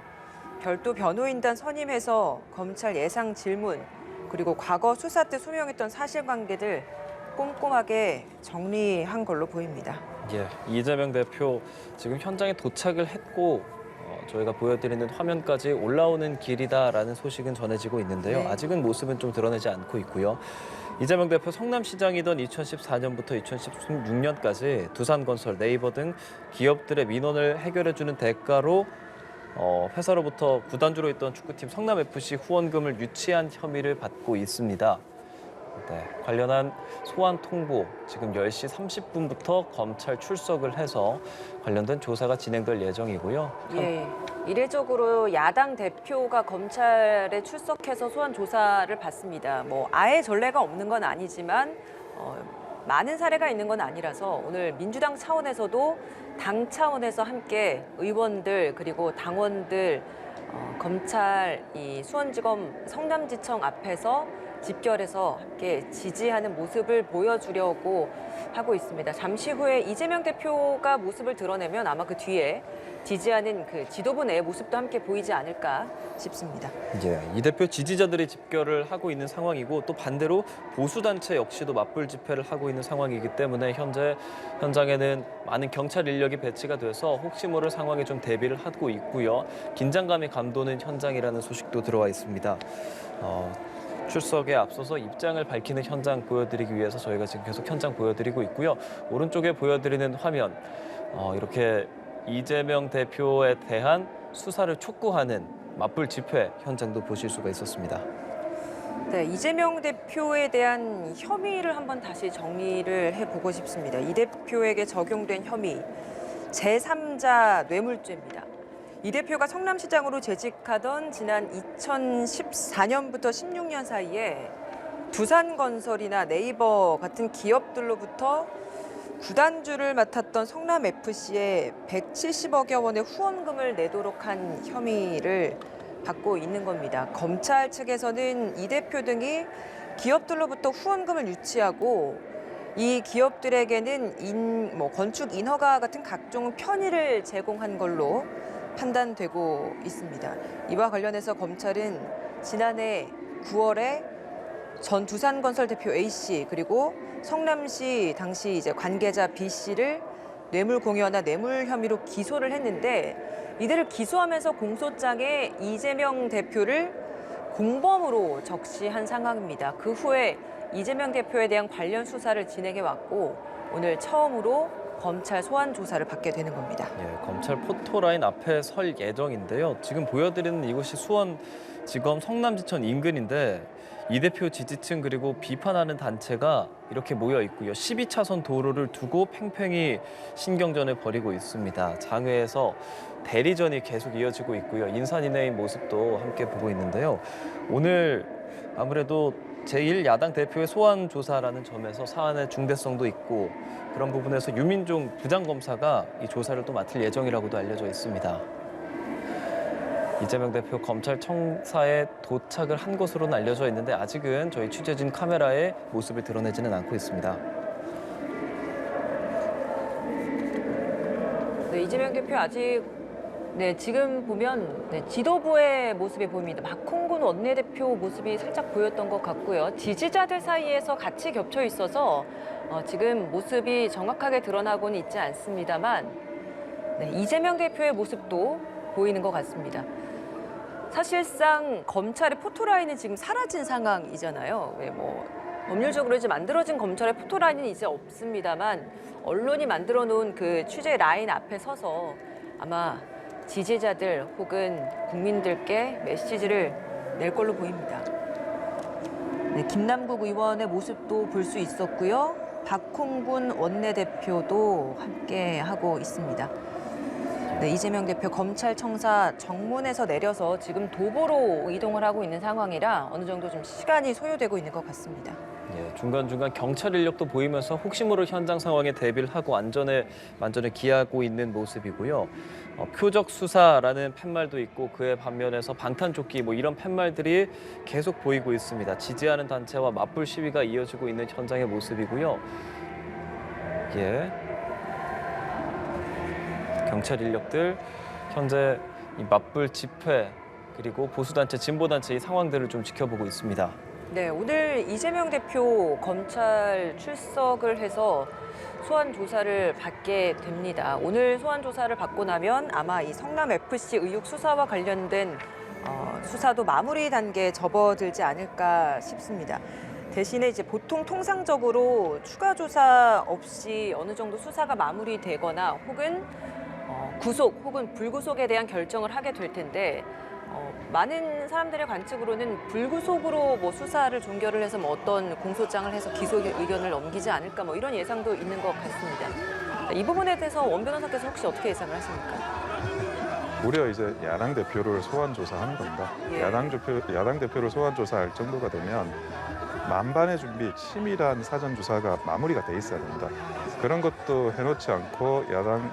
별도 변호인단 선임해서 검찰 예상 질문 그리고 과거 수사 때 소명했던 사실관계들 꼼꼼하게 정리한 걸로 보입니다. 예, 이재명 대표 지금 현장에 도착을 했고 저희가 보여드리는 화면까지 올라오는 길이다라는 소식은 전해지고 있는데요. 네. 아직은 모습은 좀 드러내지 않고 있고요. 이재명 대표 성남시장이던 2014년부터 2016년까지 두산건설, 네이버 등 기업들의 민원을 해결해주는 대가로 회사로부터 구단주로 있던 축구팀 성남FC 후원금을 유치한 혐의를 받고 있습니다. 네, 관련한 소환 통보 지금 10시 30분부터 검찰 출석을 해서 관련된 조사가 진행될 예정이고요. 예, 이례적으로 야당 대표가 검찰에 출석해서 소환 조사를 받습니다. 뭐 아예 전례가 없는 건 아니지만 많은 사례가 있는 건 아니라서 오늘 민주당 차원에서도 당 차원에서 함께 의원들 그리고 당원들 검찰 이 수원지검 성남지청 앞에서 집결해서 함께 지지하는 모습을 보여주려고 하고 있습니다. 잠시 후에 이재명 대표가 모습을 드러내면 아마 그 뒤에 지지하는 그 지도부 내의 모습도 함께 보이지 않을까 싶습니다. 예, 이 대표 지지자들이 집결을 하고 있는 상황이고 또 반대로 보수단체 역시도 맞불 집회를 하고 있는 상황이기 때문에 현재 현장에는 많은 경찰 인력이 배치가 돼서 혹시 모를 상황에 좀 대비를 하고 있고요. 긴장감이 감도는 현장이라는 소식도 들어와 있습니다. 출석에 앞서서 입장을 밝히는 현장 보여드리기 위해서 저희가 지금 계속 현장 보여드리고 있고요. 오른쪽에 보여드리는 화면 이렇게 이재명 대표에 대한 수사를 촉구하는 맞불 집회 현장도 보실 수가 있었습니다. 네, 이재명 대표에 대한 혐의를 한번 다시 정리를 해보고 싶습니다. 이 대표에게 적용된 혐의 제3자 뇌물죄입니다. 이 대표가 성남시장으로 재직하던 지난 2014년부터 16년 사이에 두산건설이나 네이버 같은 기업들로부터 구단주를 맡았던 성남FC에 170억여 원의 후원금을 내도록 한 혐의를 받고 있는 겁니다. 검찰 측에서는 이 대표 등이 기업들로부터 후원금을 유치하고 이 기업들에게는 건축 인허가 같은 각종 편의를 제공한 걸로 판단되고 있습니다. 이와 관련해서 검찰은 지난해 9월에 전 두산건설 대표 A씨 그리고 성남시 당시 이제 관계자 B씨를 뇌물 공여나 뇌물 혐의로 기소를 했는데 이들을 기소하면서 공소장에 이재명 대표를 공범으로 적시한 상황입니다. 그 후에 이재명 대표에 대한 관련 수사를 진행해 왔고 오늘 처음으로 검찰 소환 조사를 받게 되는 겁니다. 예, 검찰 포토라인 앞에 설 예정인데요. 지금 보여드리는 이곳이 수원지검 성남지청 인근인데 이 대표 지지층 그리고 비판하는 단체가 이렇게 모여 있고요. 12차선 도로를 두고 팽팽히 신경전을 벌이고 있습니다. 장외에서 대리전이 계속 이어지고 있고요. 인산인해인 모습도 함께 보고 있는데요. 오늘 아무래도 제1야당 대표의 소환 조사라는 점에서 사안의 중대성도 있고 그런 부분에서 유민종 부장검사가 이 조사를 또 맡을 예정이라고도 알려져 있습니다. 이재명 대표 검찰청사에 도착을 한 것으로는 알려져 있는데 아직은 저희 취재진 카메라에 모습을 드러내지는 않고 있습니다. 네, 이재명 대표 아직 지금 보면 지도부의 모습이 보입니다. 박홍근 원내대표 모습이 살짝 보였던 것 같고요. 지지자들 사이에서 같이 겹쳐 있어서 지금 모습이 정확하게 드러나고는 있지 않습니다만 이재명 대표의 모습도 보이는 것 같습니다. 사실상 검찰의 포토라인은 지금 사라진 상황이잖아요. 법률적으로 이제 만들어진 검찰의 포토라인은 이제 없습니다만 언론이 만들어 놓은 그 취재 라인 앞에 서서 아마 지지자들 혹은 국민들께 메시지를 낼 걸로 보입니다. 김남국 의원의 모습도 볼 수 있었고요. 박홍근 원내대표도 함께 하고 있습니다. 이재명 대표 검찰청사 정문에서 내려서 지금 도보로 이동을 하고 있는 상황이라 어느 정도 좀 시간이 소요되고 있는 것 같습니다. 예, 중간중간 경찰 인력도 보이면서 혹시 모를 현장 상황에 대비를 하고 안전에 만전을 기하고 있는 모습이고요. 표적 수사라는 팻말도 있고 그의 반면에서 방탄조끼 이런 팻말들이 계속 보이고 있습니다. 지지하는 단체와 맞불 시위가 이어지고 있는 현장의 모습이고요. 예. 경찰 인력들 현재 이 맞불 집회 그리고 보수단체, 진보단체 이 상황들을 좀 지켜보고 있습니다. 네, 오늘 이재명 대표 검찰 출석을 해서 소환 조사를 받게 됩니다. 오늘 소환 조사를 받고 나면 아마 이 성남FC 의혹 수사와 관련된 수사도 마무리 단계에 접어들지 않을까 싶습니다. 대신에 이제 보통 통상적으로 추가 조사 없이 어느 정도 수사가 마무리되거나 혹은 구속 혹은 불구속에 대한 결정을 하게 될 텐데 많은 사람들의 관측으로는 불구속으로 뭐 수사를 종결을 해서 뭐 어떤 공소장을 해서 기소 의견을 넘기지 않을까 뭐 이런 예상도 있는 것 같습니다. 이 부분에 대해서 원 변호사께서 혹시 어떻게 예상을 하십니까? 무려 이제 야당 대표를 소환 조사하는 겁니다. 예. 야당 대표를 소환 조사할 정도가 되면 만반의 준비, 치밀한 사전 조사가 마무리가 돼 있어야 됩니다. 그런 것도 해놓지 않고 야당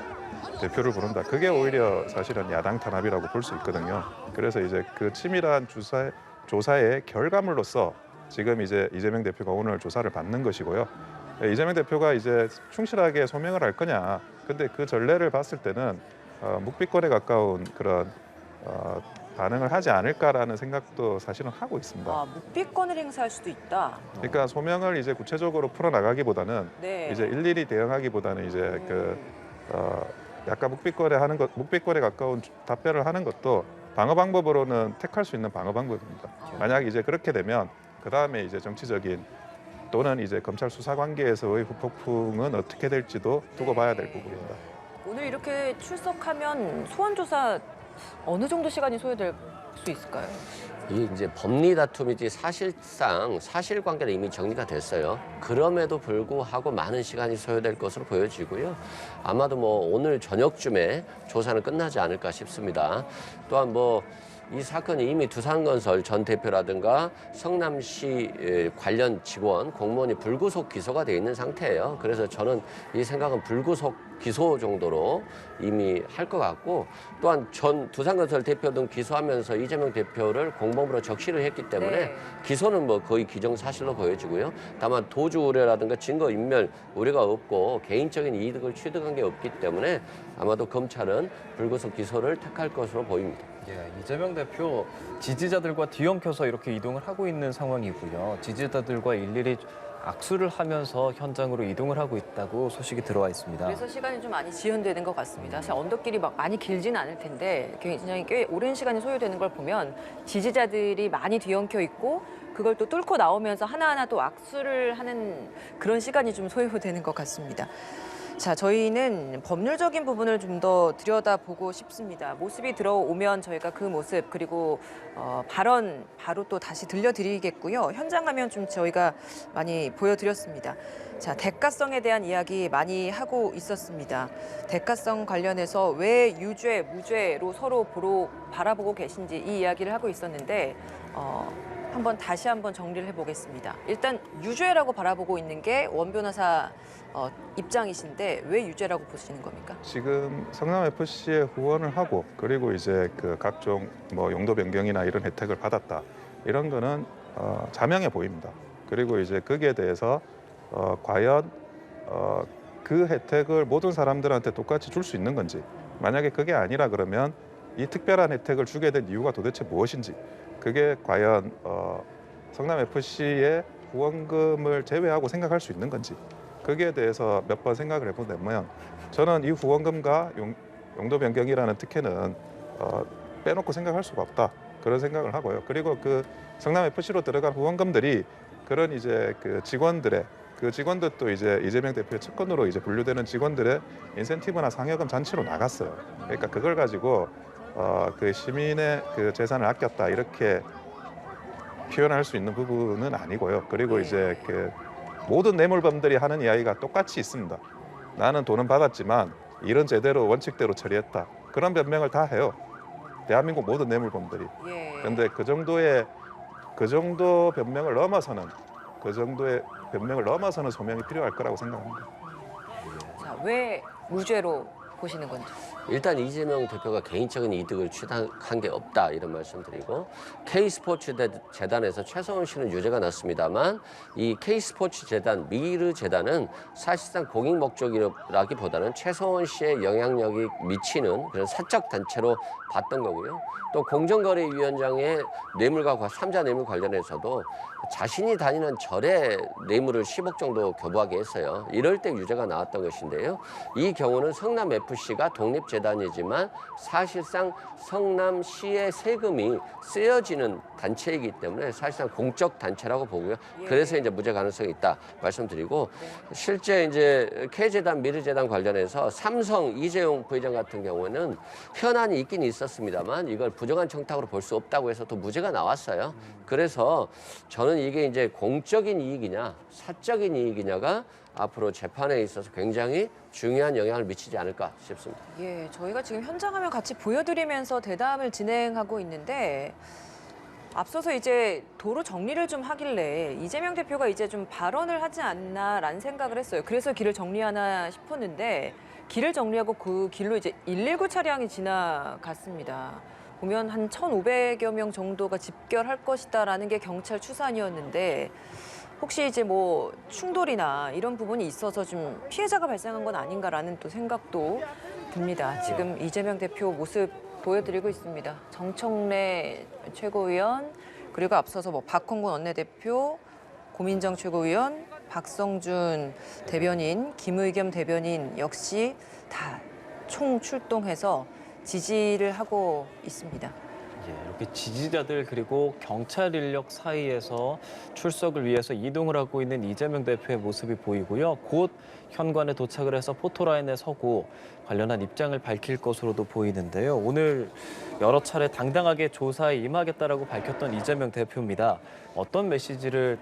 대표를 부른다. 그게 오히려 사실은 야당 탄압이라고 볼 수 있거든요. 그래서 이제 그 치밀한 조사의 결과물로서 지금 이제 이재명 대표가 오늘 조사를 받는 것이고요. 이재명 대표가 이제 충실하게 소명을 할 거냐. 근데 그 전례를 봤을 때는 묵비권에 가까운 그런 반응을 하지 않을까라는 생각도 사실은 하고 있습니다. 아, 묵비권을 행사할 수도 있다. 그러니까 소명을 이제 구체적으로 풀어 나가기보다는 네. 이제 일일이 대응하기보다는 이제 약간 묵비권에 가까운 답변을 하는 것도 방어 방법으로는 택할 수 있는 방어 방법입니다. 만약 이제 그렇게 되면 그 다음에 이제 정치적인 또는 이제 검찰 수사 관계에서의 후폭풍은 어떻게 될지도 두고 봐야 될 부분입니다. 오늘 이렇게 출석하면 소환 조사 어느 정도 시간이 소요될 수 있을까요? 이게 이제 법리 다툼이지 사실상 사실관계는 이미 정리가 됐어요. 그럼에도 불구하고 많은 시간이 소요될 것으로 보여지고요. 아마도 뭐 오늘 저녁쯤에 조사는 끝나지 않을까 싶습니다. 또한 뭐 이 사건이 이미 두산건설 전 대표라든가 성남시 관련 직원, 공무원이 불구속 기소가 돼 있는 상태예요. 그래서 저는 이 생각은 불구속 기소 정도로 이미 할 것 같고, 또한 전 두산건설 대표 등 기소하면서 이재명 대표를 공범으로 적시를 했기 때문에 네. 기소는 뭐 거의 기정사실로 보여지고요. 다만 도주 우려라든가 증거 인멸 우려가 없고 개인적인 이득을 취득한 게 없기 때문에 아마도 검찰은 불구속 기소를 택할 것으로 보입니다. 예, 이재명 대표 지지자들과 뒤엉켜서 이렇게 이동을 하고 있는 상황이고요. 지지자들과 일일이 악수를 하면서 현장으로 이동을 하고 있다고 소식이 들어와 있습니다. 그래서 시간이 좀 많이 지연되는 것 같습니다. 사실 언덕길이 막 많이 길지는 않을 텐데 굉장히 꽤 오랜 시간이 소요되는 걸 보면 지지자들이 많이 뒤엉켜 있고 그걸 또 뚫고 나오면서 하나하나 또 악수를 하는 그런 시간이 좀 소요되는 것 같습니다. 자, 저희는 법률적인 부분을 좀 더 들여다보고 싶습니다. 모습이 들어오면 저희가 그 모습 그리고 발언 바로 또 다시 들려드리겠고요. 현장 화면 좀 저희가 많이 보여드렸습니다. 자, 대가성에 대한 이야기 많이 하고 있었습니다. 대가성 관련해서 왜 유죄, 무죄로 서로 바라보고 계신지 이 이야기를 하고 있었는데 다시 한번 정리를 해보겠습니다. 일단 유죄라고 바라보고 있는 게 원 변호사 입장이신데 왜 유죄라고 보시는 겁니까? 지금 성남FC에 후원을 하고 그리고 이제 그 각종 뭐 용도 변경이나 이런 혜택을 받았다. 이런 거는 자명해 보입니다. 그리고 이제 거기에 대해서 과연 그 혜택을 모든 사람들한테 똑같이 줄 수 있는 건지, 만약에 그게 아니라 그러면 이 특별한 혜택을 주게 된 이유가 도대체 무엇인지, 그게 과연 성남FC의 후원금을 제외하고 생각할 수 있는 건지, 거기에 대해서 몇 번 생각을 해보면 저는 이 후원금과 용도 변경이라는 특혜는 빼놓고 생각할 수가 없다, 그런 생각을 하고요. 그리고 그 성남FC로 들어간 후원금들이 그런 이제 그 직원들도 이제 이재명 대표의 측근으로 이제 분류되는 직원들의 인센티브나 상여금 잔치로 나갔어요. 그러니까 그걸 가지고 그 시민의 그 재산을 아꼈다 이렇게 표현할 수 있는 부분은 아니고요. 그리고 이제 그 모든 뇌물범들이 하는 이야기가 똑같이 있습니다. 나는 돈은 받았지만 일은 제대로 원칙대로 처리했다. 그런 변명을 다 해요. 대한민국 모든 뇌물범들이. 예. 그런데 그 정도 변명을 넘어서는 소명이 필요할 거라고 생각합니다. 네. 자, 왜 무죄로 보시는 건지. 일단 이재명 대표가 개인적인 이득을 취득한 게 없다 이런 말씀드리고, K스포츠재단에서 최서원 씨는 유죄가 났습니다만 이 K스포츠재단, 미르재단은 사실상 공익 목적이라기보다는 최서원 씨의 영향력이 미치는 그런 사적 단체로 봤던 거고요. 또 공정거래위원장의 뇌물과 삼자 뇌물 관련해서도 자신이 다니는 절에 뇌물을 10억 정도 교부하게 했어요. 이럴 때 유죄가 나왔던 것인데요. 이 경우는 성남FC가 독립 민주재단이지만 사실상 성남시의 세금이 쓰여지는 단체이기 때문에 사실상 공적 단체라고 보고요. 그래서 이제 무죄 가능성이 있다 말씀드리고 실제 이제 K재단, 미르재단 관련해서 삼성 이재용 부회장 같은 경우에는 현안이 있긴 있었습니다만 이걸 부정한 청탁으로 볼 수 없다고 해서 또 무죄가 나왔어요. 그래서 저는 이게 이제 공적인 이익이냐 사적인 이익이냐가 앞으로 재판에 있어서 굉장히 중요한 영향을 미치지 않을까 싶습니다. 예, 저희가 지금 현장 화면 같이 보여드리면서 대담을 진행하고 있는데 앞서서 이제 도로 정리를 좀 하길래 이재명 대표가 이제 좀 발언을 하지 않나라는 생각을 했어요. 그래서 길을 정리하나 싶었는데 길을 정리하고 그 길로 이제 119 차량이 지나갔습니다. 보면 한 1,500여 명 정도가 집결할 것이다라는 게 경찰 추산이었는데 혹시 이제 뭐 충돌이나 이런 부분이 있어서 좀 피해자가 발생한 건 아닌가라는 또 생각도 듭니다. 지금 이재명 대표 모습 보여드리고 있습니다. 정청래 최고위원 그리고 앞서서 뭐 박홍근 원내대표, 고민정 최고위원, 박성준 대변인, 김의겸 대변인 역시 다 총 출동해서 지지를 하고 있습니다. 예, 이렇게 지지자들 그리고 경찰 인력 사이에서 출석을 위해서 이동을 하고 있는 이재명 대표의 모습이 보이고요. 곧 현관에 도착을 해서 포토라인에 서고 관련한 입장을 밝힐 것으로도 보이는데요. 오늘 여러 차례 당당하게 조사에 임하겠다라고 밝혔던 이재명 대표입니다. 어떤 메시지를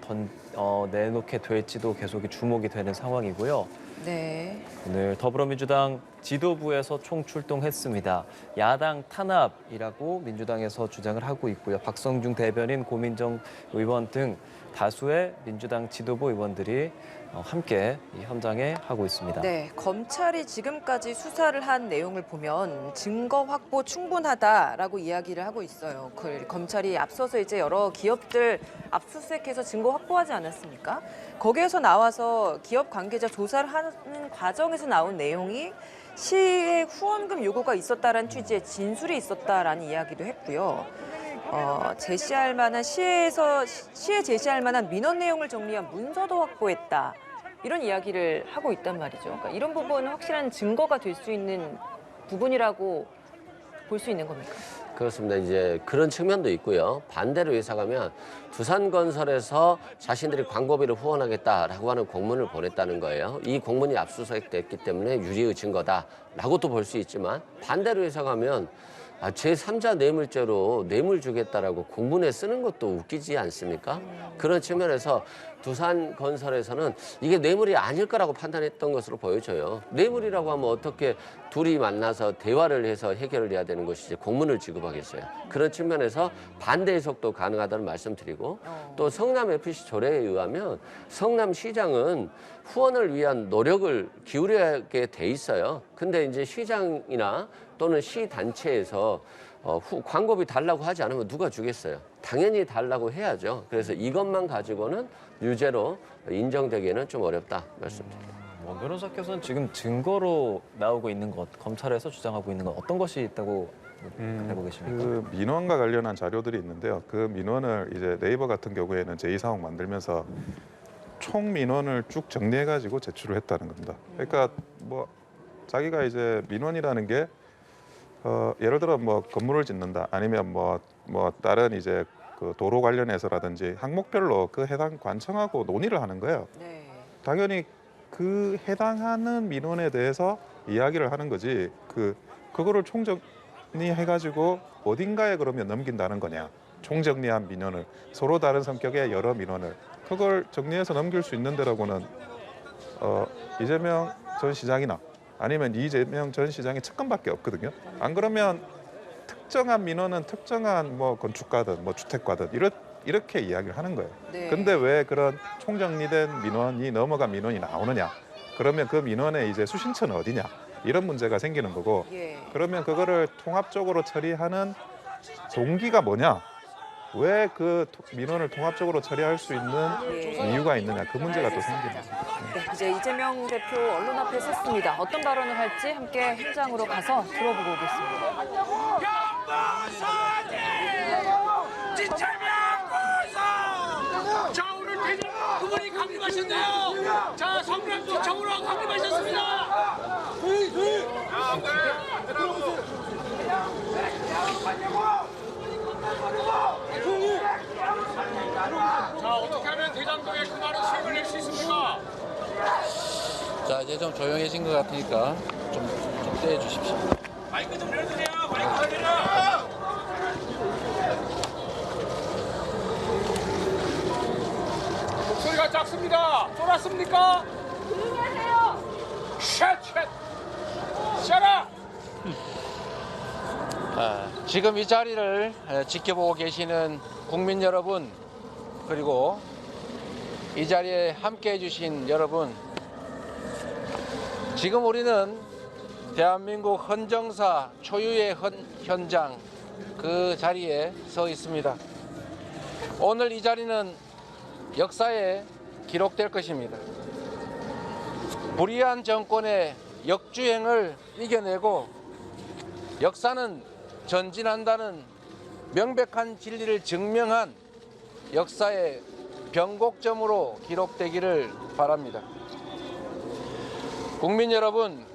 내놓게 될지도 계속 주목이 되는 상황이고요. 네. 오늘 더불어민주당 지도부에서 총출동했습니다. 야당 탄압이라고 민주당에서 주장을 하고 있고요. 박성중 대변인, 고민정 의원 등 다수의 민주당 지도부 의원들이 함께 이 현장에 하고 있습니다. 네, 검찰이 지금까지 수사를 한 내용을 보면 증거 확보 충분하다라고 이야기를 하고 있어요. 검찰이 앞서서 이제 여러 기업들 압수수색해서 증거 확보하지 않았습니까? 거기에서 나와서 기업 관계자 조사를 하는 과정에서 나온 내용이 시의 후원금 요구가 있었다라는 취지의 진술이 있었다라는 이야기도 했고요. 제시할 만한 시에 제시할 만한 민원 내용을 정리한 문서도 확보했다. 이런 이야기를 하고 있단 말이죠. 그러니까 이런 부분은 확실한 증거가 될 수 있는 부분이라고 볼 수 있는 겁니까? 그렇습니다. 이제 그런 측면도 있고요. 반대로 예상하면 두산건설에서 자신들이 광고비를 후원하겠다라고 하는 공문을 보냈다는 거예요. 이 공문이 압수수색됐기 때문에 유리의 증거다라고도 볼 수 있지만 반대로 예상하면 제3자 뇌물죄로 뇌물 주겠다라고 공문에 쓰는 것도 웃기지 않습니까? 그런 측면에서 두산건설에서는 이게 뇌물이 아닐 거라고 판단했던 것으로 보여져요. 뇌물이라고 하면 어떻게 둘이 만나서 대화를 해서 해결을 해야 되는 것이지 공문을 지급하겠어요. 그런 측면에서 반대 해석도 가능하다는 말씀드리고 또 성남FC 조례에 의하면 성남시장은 후원을 위한 노력을 기울여게 돼 있어요. 근데 이제 시장이나 또는 시단체에서 광고비 달라고 하지 않으면 누가 주겠어요? 당연히 달라고 해야죠. 그래서 이것만 가지고는 유죄로 인정되기에는 좀 어렵다 말씀드립니다. 원 변호사께서는 지금 증거로 나오고 있는 것, 검찰에서 주장하고 있는 것 어떤 것이 있다고 알고 계십니까? 그 민원과 관련한 자료들이 있는데요. 그 민원을 이제 네이버 같은 경우에는 제2사옥 만들면서 총 민원을 쭉 정리해가지고 제출을 했다는 겁니다. 그러니까 뭐 자기가 이제 민원이라는 게 예를 들어 뭐 건물을 짓는다 아니면 뭐 다른 이제 그 도로 관련해서라든지 항목별로 그 해당 관청하고 논의를 하는 거예요. 네. 당연히 그 해당하는 민원에 대해서 이야기를 하는 거지 그거를 총정리해가지고 어딘가에 그러면 넘긴다는 거냐. 총정리한 민원을 서로 다른 성격의 여러 민원을 그걸 정리해서 넘길 수 있는 데라고는 이재명 전 시장이나 아니면 이재명 전 시장의 측근밖에 없거든요. 안 그러면 특정한 민원은 특정한 뭐 건축가든 뭐 주택가든 이렇게 이야기를 하는 거예요. 네. 근데 왜 그런 총정리된 민원이 넘어간 민원이 나오느냐? 그러면 그 민원의 이제 수신처는 어디냐? 이런 문제가 생기는 거고. 예. 그러면 그거를 통합적으로 처리하는 동기가 뭐냐? 왜 그 민원을 통합적으로 처리할 수 있는 예. 이유가 있느냐? 그 문제가 또 생깁니다. 네, 이제 이재명 대표 언론 앞에 섰습니다. 어떤 발언을 할지 함께 현장으로 가서 들어보고 오겠습니다. 자, 오늘 대전 그분이 강림하셨네요. 자, 성남시 정으로 강림하셨습니다. 자, 어떻게 하면 대장동에 그 많은 수익을 낼 수 있습니까? 자, 이제 좀 조용해진 것 같으니까 좀 떼주십시오. 마이크 좀 내려주세요. 마이크 좀 내려. 목소리가 작습니다. 쫄았습니까? 조용히 하세요. 쉣. 샤라. 지금 이 자리를 지켜보고 계시는 국민 여러분, 그리고 이 자리에 함께 해주신 여러분, 지금 우리는 대한민국 헌정사 초유의 현장 그 자리에 서 있습니다. 오늘 이 자리는 역사에 기록될 것입니다. 불의한 정권의 역주행을 이겨내고 역사는 전진한다는 명백한 진리를 증명한 역사의 변곡점으로 기록되기를 바랍니다. 국민 여러분,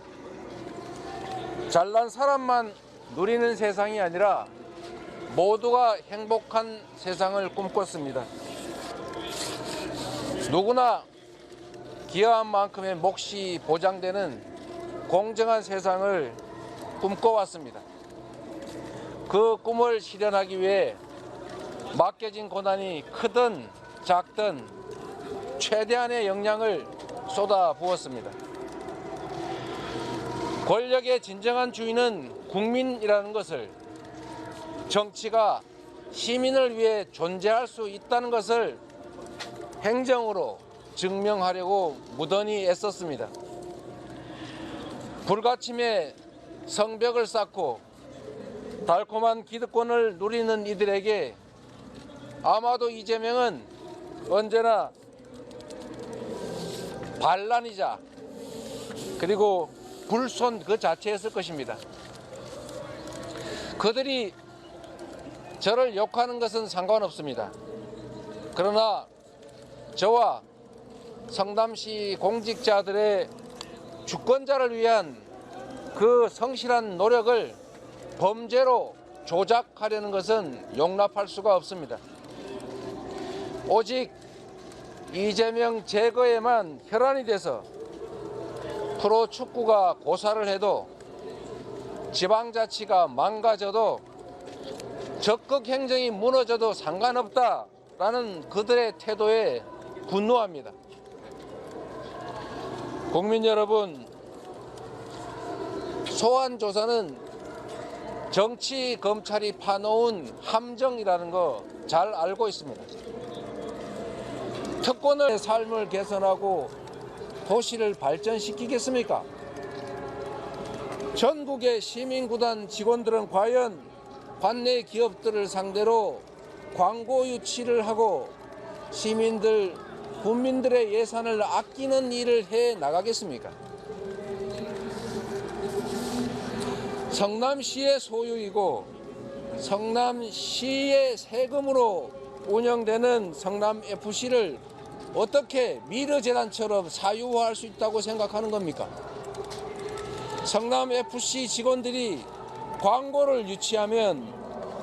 잘난 사람만 누리는 세상이 아니라 모두가 행복한 세상을 꿈꿨습니다. 누구나 기여한 만큼의 몫이 보장되는 공정한 세상을 꿈꿔왔습니다. 그 꿈을 실현하기 위해 맡겨진 고난이 크든 작든 최대한의 역량을 쏟아부었습니다. 권력의 진정한 주인은 국민이라는 것을, 정치가 시민을 위해 존재할 수 있다는 것을 행정으로 증명하려고 무던히 애썼습니다. 불가침에 성벽을 쌓고 달콤한 기득권을 누리는 이들에게 아마도 이재명은 언제나 반란이자 그리고 불손 그 자체였을 것입니다. 그들이 저를 욕하는 것은 상관없습니다. 그러나 저와 성남시 공직자들의 주권자를 위한 그 성실한 노력을 범죄로 조작하려는 것은 용납할 수가 없습니다. 오직 이재명 제거에만 혈안이 돼서 프로축구가 고사를 해도, 지방자치가 망가져도, 적극 행정이 무너져도 상관없다라는 그들의 태도에 분노합니다. 국민 여러분, 소환조사는 정치 검찰이 파놓은 함정이라는 거 잘 알고 있습니다. 특권의 삶을 개선하고 도시를 발전시키겠습니까? 전국의 시민구단 직원들은 과연 관내 기업들을 상대로 광고 유치를 하고 시민들, 국민들의 예산을 아끼는 일을 해 나가겠습니까? 성남시의 소유이고 성남시의 세금으로 운영되는 성남FC를 어떻게 미르재단처럼 사유화할 수 있다고 생각하는 겁니까? 성남FC 직원들이 광고를 유치하면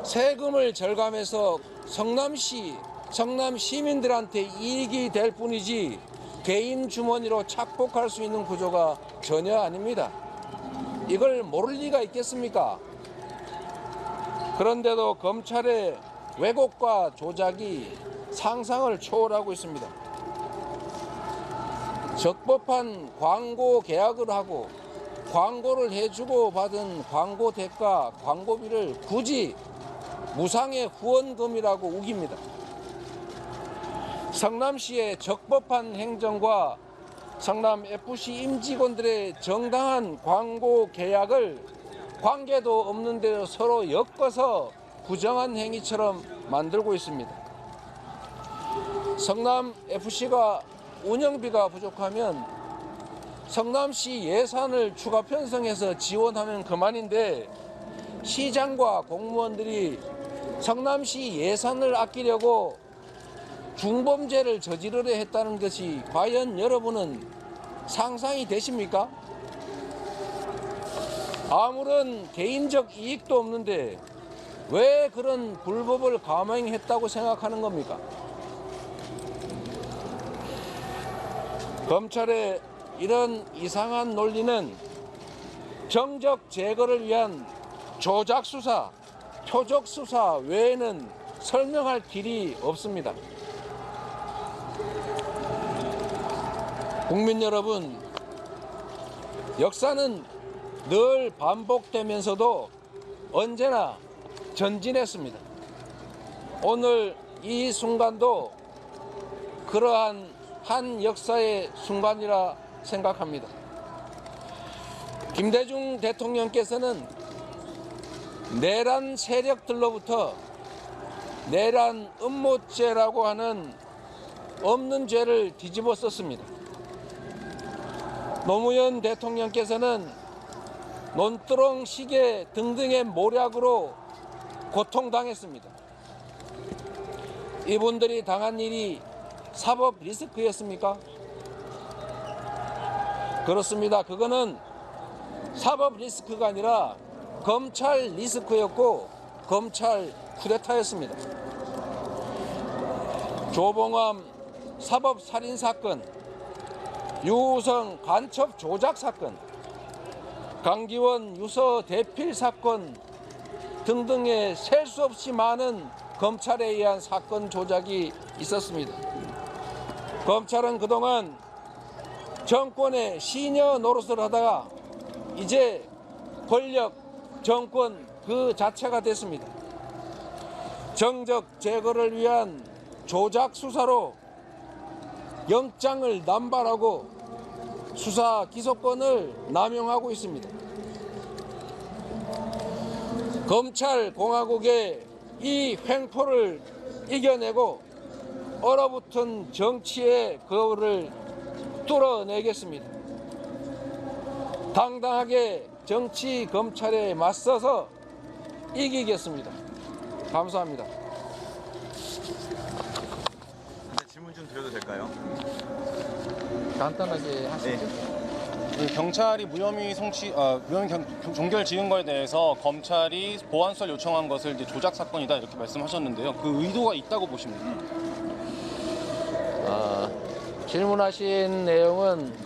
세금을 절감해서 성남 시민들한테 이익이 될 뿐이지 개인 주머니로 착복할 수 있는 구조가 전혀 아닙니다. 이걸 모를 리가 있겠습니까? 그런데도 검찰의 왜곡과 조작이 상상을 초월하고 있습니다. 적법한 광고 계약을 하고 광고를 해주고 받은 광고 대가, 광고비를 굳이 무상의 후원금이라고 우깁니다. 성남시의 적법한 행정과 성남FC 임직원들의 정당한 광고 계약을 관계도 없는 데로 서로 엮어서 부정한 행위처럼 만들고 있습니다. 성남FC가 운영비가 부족하면 성남시 예산을 추가 편성해서 지원하면 그만인데, 시장과 공무원들이 성남시 예산을 아끼려고 중범죄를 저지르려 했다는 것이 과연 여러분은 상상이 되십니까? 아무런 개인적 이익도 없는데 왜 그런 불법을 감행했다고 생각하는 겁니까? 검찰의 이런 이상한 논리는 정적 제거를 위한 조작 수사, 표적 수사 외에는 설명할 길이 없습니다. 국민 여러분, 역사는 늘 반복되면서도 언제나 전진했습니다. 오늘 이 순간도 그러한 한 역사의 순간이라 생각합니다. 김대중 대통령께서는 내란 세력들로부터 내란 음모죄라고 하는 없는 죄를 뒤집어 썼습니다. 노무현 대통령께서는 논두렁 시계 등등의 모략으로 고통당했습니다. 이분들이 당한 일이 사법 리스크였습니까? 그렇습니다. 그거는 사법 리스크가 아니라 검찰 리스크였고 검찰 쿠데타였습니다. 조봉암 사법 살인 사건, 유우성 간첩 조작 사건, 강기원 유서 대필 사건 등등의 셀 수 없이 많은 검찰에 의한 사건 조작이 있었습니다. 검찰은 그동안 정권의 시녀 노릇을 하다가 이제 권력, 정권 그 자체가 됐습니다. 정적 제거를 위한 조작 수사로 영장을 남발하고 수사 기소권을 남용하고 있습니다. 검찰 공화국의 이 횡포를 이겨내고 얼어붙은 정치의 거울을 뚫어내겠습니다. 당당하게 정치 검찰에 맞서서 이기겠습니다. 감사합니다. 질문 좀 드려도 될까요? 간단하게 하시죠. 그 경찰이 무혐의 종결 지은 거에 대해서 검찰이 보완수사를 요청한 것을 이제 조작 사건이다 이렇게 말씀하셨는데요. 그 의도가 있다고 보십니까? 질문하신 내용은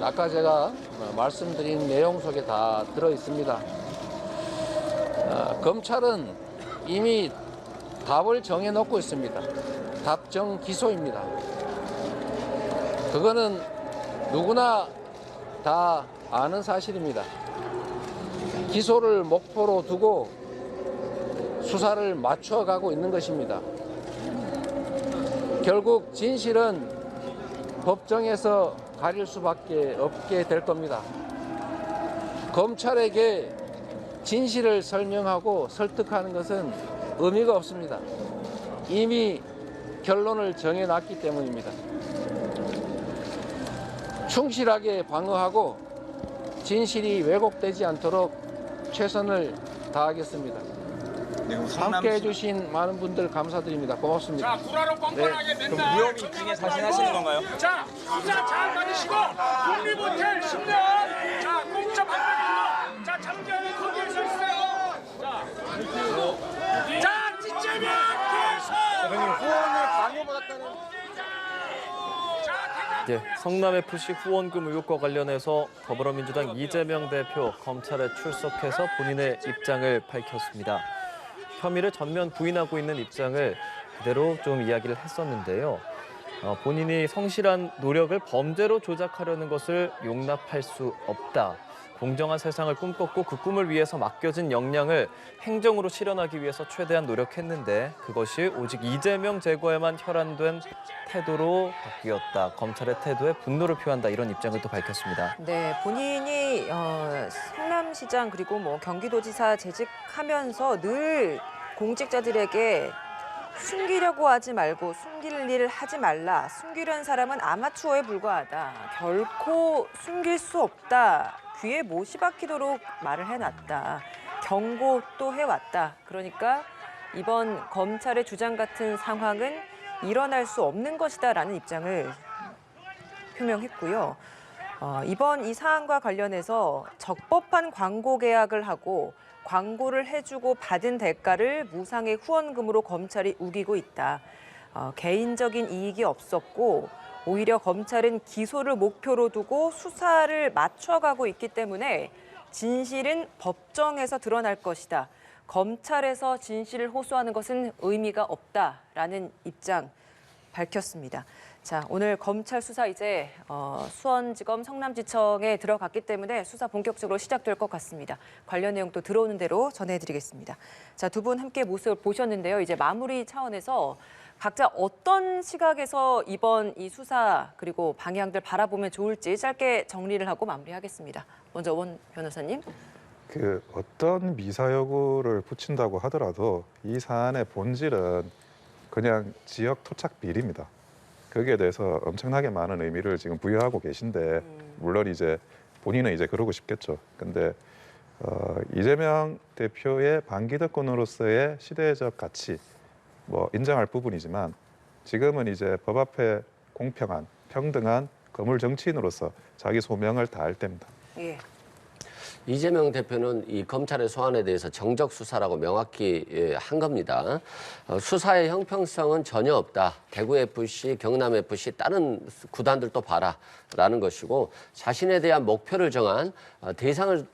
아까 제가 말씀드린 내용 속에 다 들어 있습니다. 검찰은 이미 답을 정해놓고 있습니다. 답정 기소입니다. 그거는 누구나 다 아는 사실입니다. 기소를 목표로 두고 수사를 맞춰가고 있는 것입니다. 결국 진실은 법정에서 가릴 수밖에 없게 될 겁니다. 검찰에게 진실을 설명하고 설득하는 것은 의미가 없습니다. 이미 결론을 정해놨기 때문입니다. 충실하게 방어하고 진실이 왜곡되지 않도록 최선을 다하겠습니다. 네, 그럼 함께 해주신 많은 분들 감사드립니다. 고맙습니다. 자, 구라로 뻔뻔하게 맨날 무혐의 입증에 자신하시는 건가요? 자, 수사 잘 받으시고 국립호텔 10년 자, 공짜 받으시고 자, 장관이 거기에 서 있어요. 자, 진짜면 후원을 강요받았다는 예, 성남 FC 후원금 의혹과 관련해서 더불어민주당 이재명 대표 검찰에 출석해서 본인의 입장을 밝혔습니다. 혐의를 전면 부인하고 있는 입장을 그대로 좀 이야기를 했었는데요. 본인이 성실한 노력을 범죄로 조작하려는 것을 용납할 수 없다. 공정한 세상을 꿈꿨고 그 꿈을 위해서 맡겨진 역량을 행정으로 실현하기 위해서 최대한 노력했는데 그것이 오직 이재명 제거에만 혈안된 태도로 바뀌었다. 검찰의 태도에 분노를 표한다. 이런 입장을 또 밝혔습니다. 네, 본인이 성남시장 그리고 뭐 경기도지사 재직하면서 늘 공직자들에게 숨기려고 하지 말고 숨길 일을 하지 말라. 숨기려는 사람은 아마추어에 불과하다. 결코 숨길 수 없다. 귀에 못이 박히도록 말을 해놨다. 경고 또 해왔다. 그러니까 이번 검찰의 주장 같은 상황은 일어날 수 없는 것이다라는 입장을 표명했고요. 이번 이 사안과 관련해서 적법한 광고 계약을 하고 광고를 해주고 받은 대가를 무상의 후원금으로 검찰이 우기고 있다. 개인적인 이익이 없었고 오히려 검찰은 기소를 목표로 두고 수사를 맞춰가고 있기 때문에 진실은 법정에서 드러날 것이다. 검찰에서 진실을 호소하는 것은 의미가 없다라는 입장 밝혔습니다. 자, 오늘 검찰 수사 이제 수원지검 성남지청에 들어갔기 때문에 수사 본격적으로 시작될 것 같습니다. 관련 내용 또 들어오는 대로 전해드리겠습니다. 자, 두 분 함께 모습을 보셨는데요. 이제 마무리 차원에서 각자 어떤 시각에서 이번 이 수사 그리고 방향들 바라보면 좋을지 짧게 정리를 하고 마무리하겠습니다. 먼저 원 변호사님. 그 어떤 미사 여구를 붙인다고 하더라도 이 사안의 본질은 그냥 지역 토착 비리입니다. 거기에 대해서 엄청나게 많은 의미를 지금 부여하고 계신데 물론 이제 본인은 이제 그러고 싶겠죠. 근데 이재명 대표의 반기득권으로서의 시대적 가치 뭐 인정할 부분이지만 지금은 이제 법 앞에 공평한 평등한 거물 정치인으로서 자기 소명을 다할 때입니다. 예. 이재명 대표는 이 검찰의 소환에 대해서 정적 수사라고 명확히 한 겁니다. 수사의 형평성은 전혀 없다. 대구 FC, 경남 FC 다른 구단들도 봐라라는 것이고 자신에 대한 목표를 정한 대상을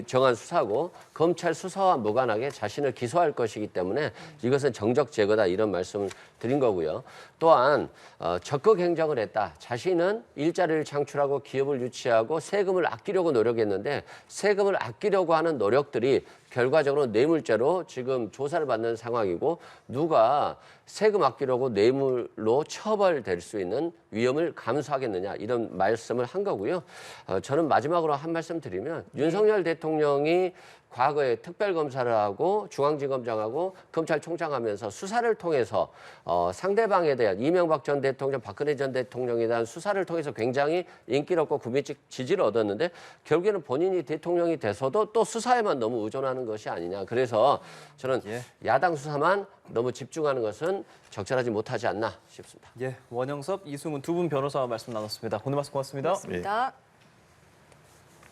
정한 수사고 검찰 수사와 무관하게 자신을 기소할 것이기 때문에 이것은 정적 제거다 이런 말씀을 드린 거고요. 또한 적극 행정을 했다. 자신은 일자리를 창출하고 기업을 유치하고 세금을 아끼려고 노력했는데 세금을 아끼려고 하는 노력들이 결과적으로 뇌물죄로 지금 조사를 받는 상황이고 누가 세금 아끼려고 뇌물로 처벌될 수 있는 위험을 감수하겠느냐 이런 말씀을 한 거고요. 저는 마지막으로 한 말씀 드리면 윤석열 대통령이 과거에 특별검사를 하고 중앙지검장하고 검찰총장하면서 수사를 통해서 상대방에 대한 이명박 전 대통령, 박근혜 전 대통령에 대한 수사를 통해서 굉장히 인기를 얻고 국민적 지지를 얻었는데 결국에는 본인이 대통령이 돼서도 또 수사에만 너무 의존하는 것이 아니냐. 그래서 저는 야당 수사만 너무 집중하는 것은 적절하지 못하지 않나 싶습니다. 예, 원영섭, 이승훈 두 분 변호사와 말씀 나눴습니다. 오늘 말씀 고맙습니다. 고맙습니다.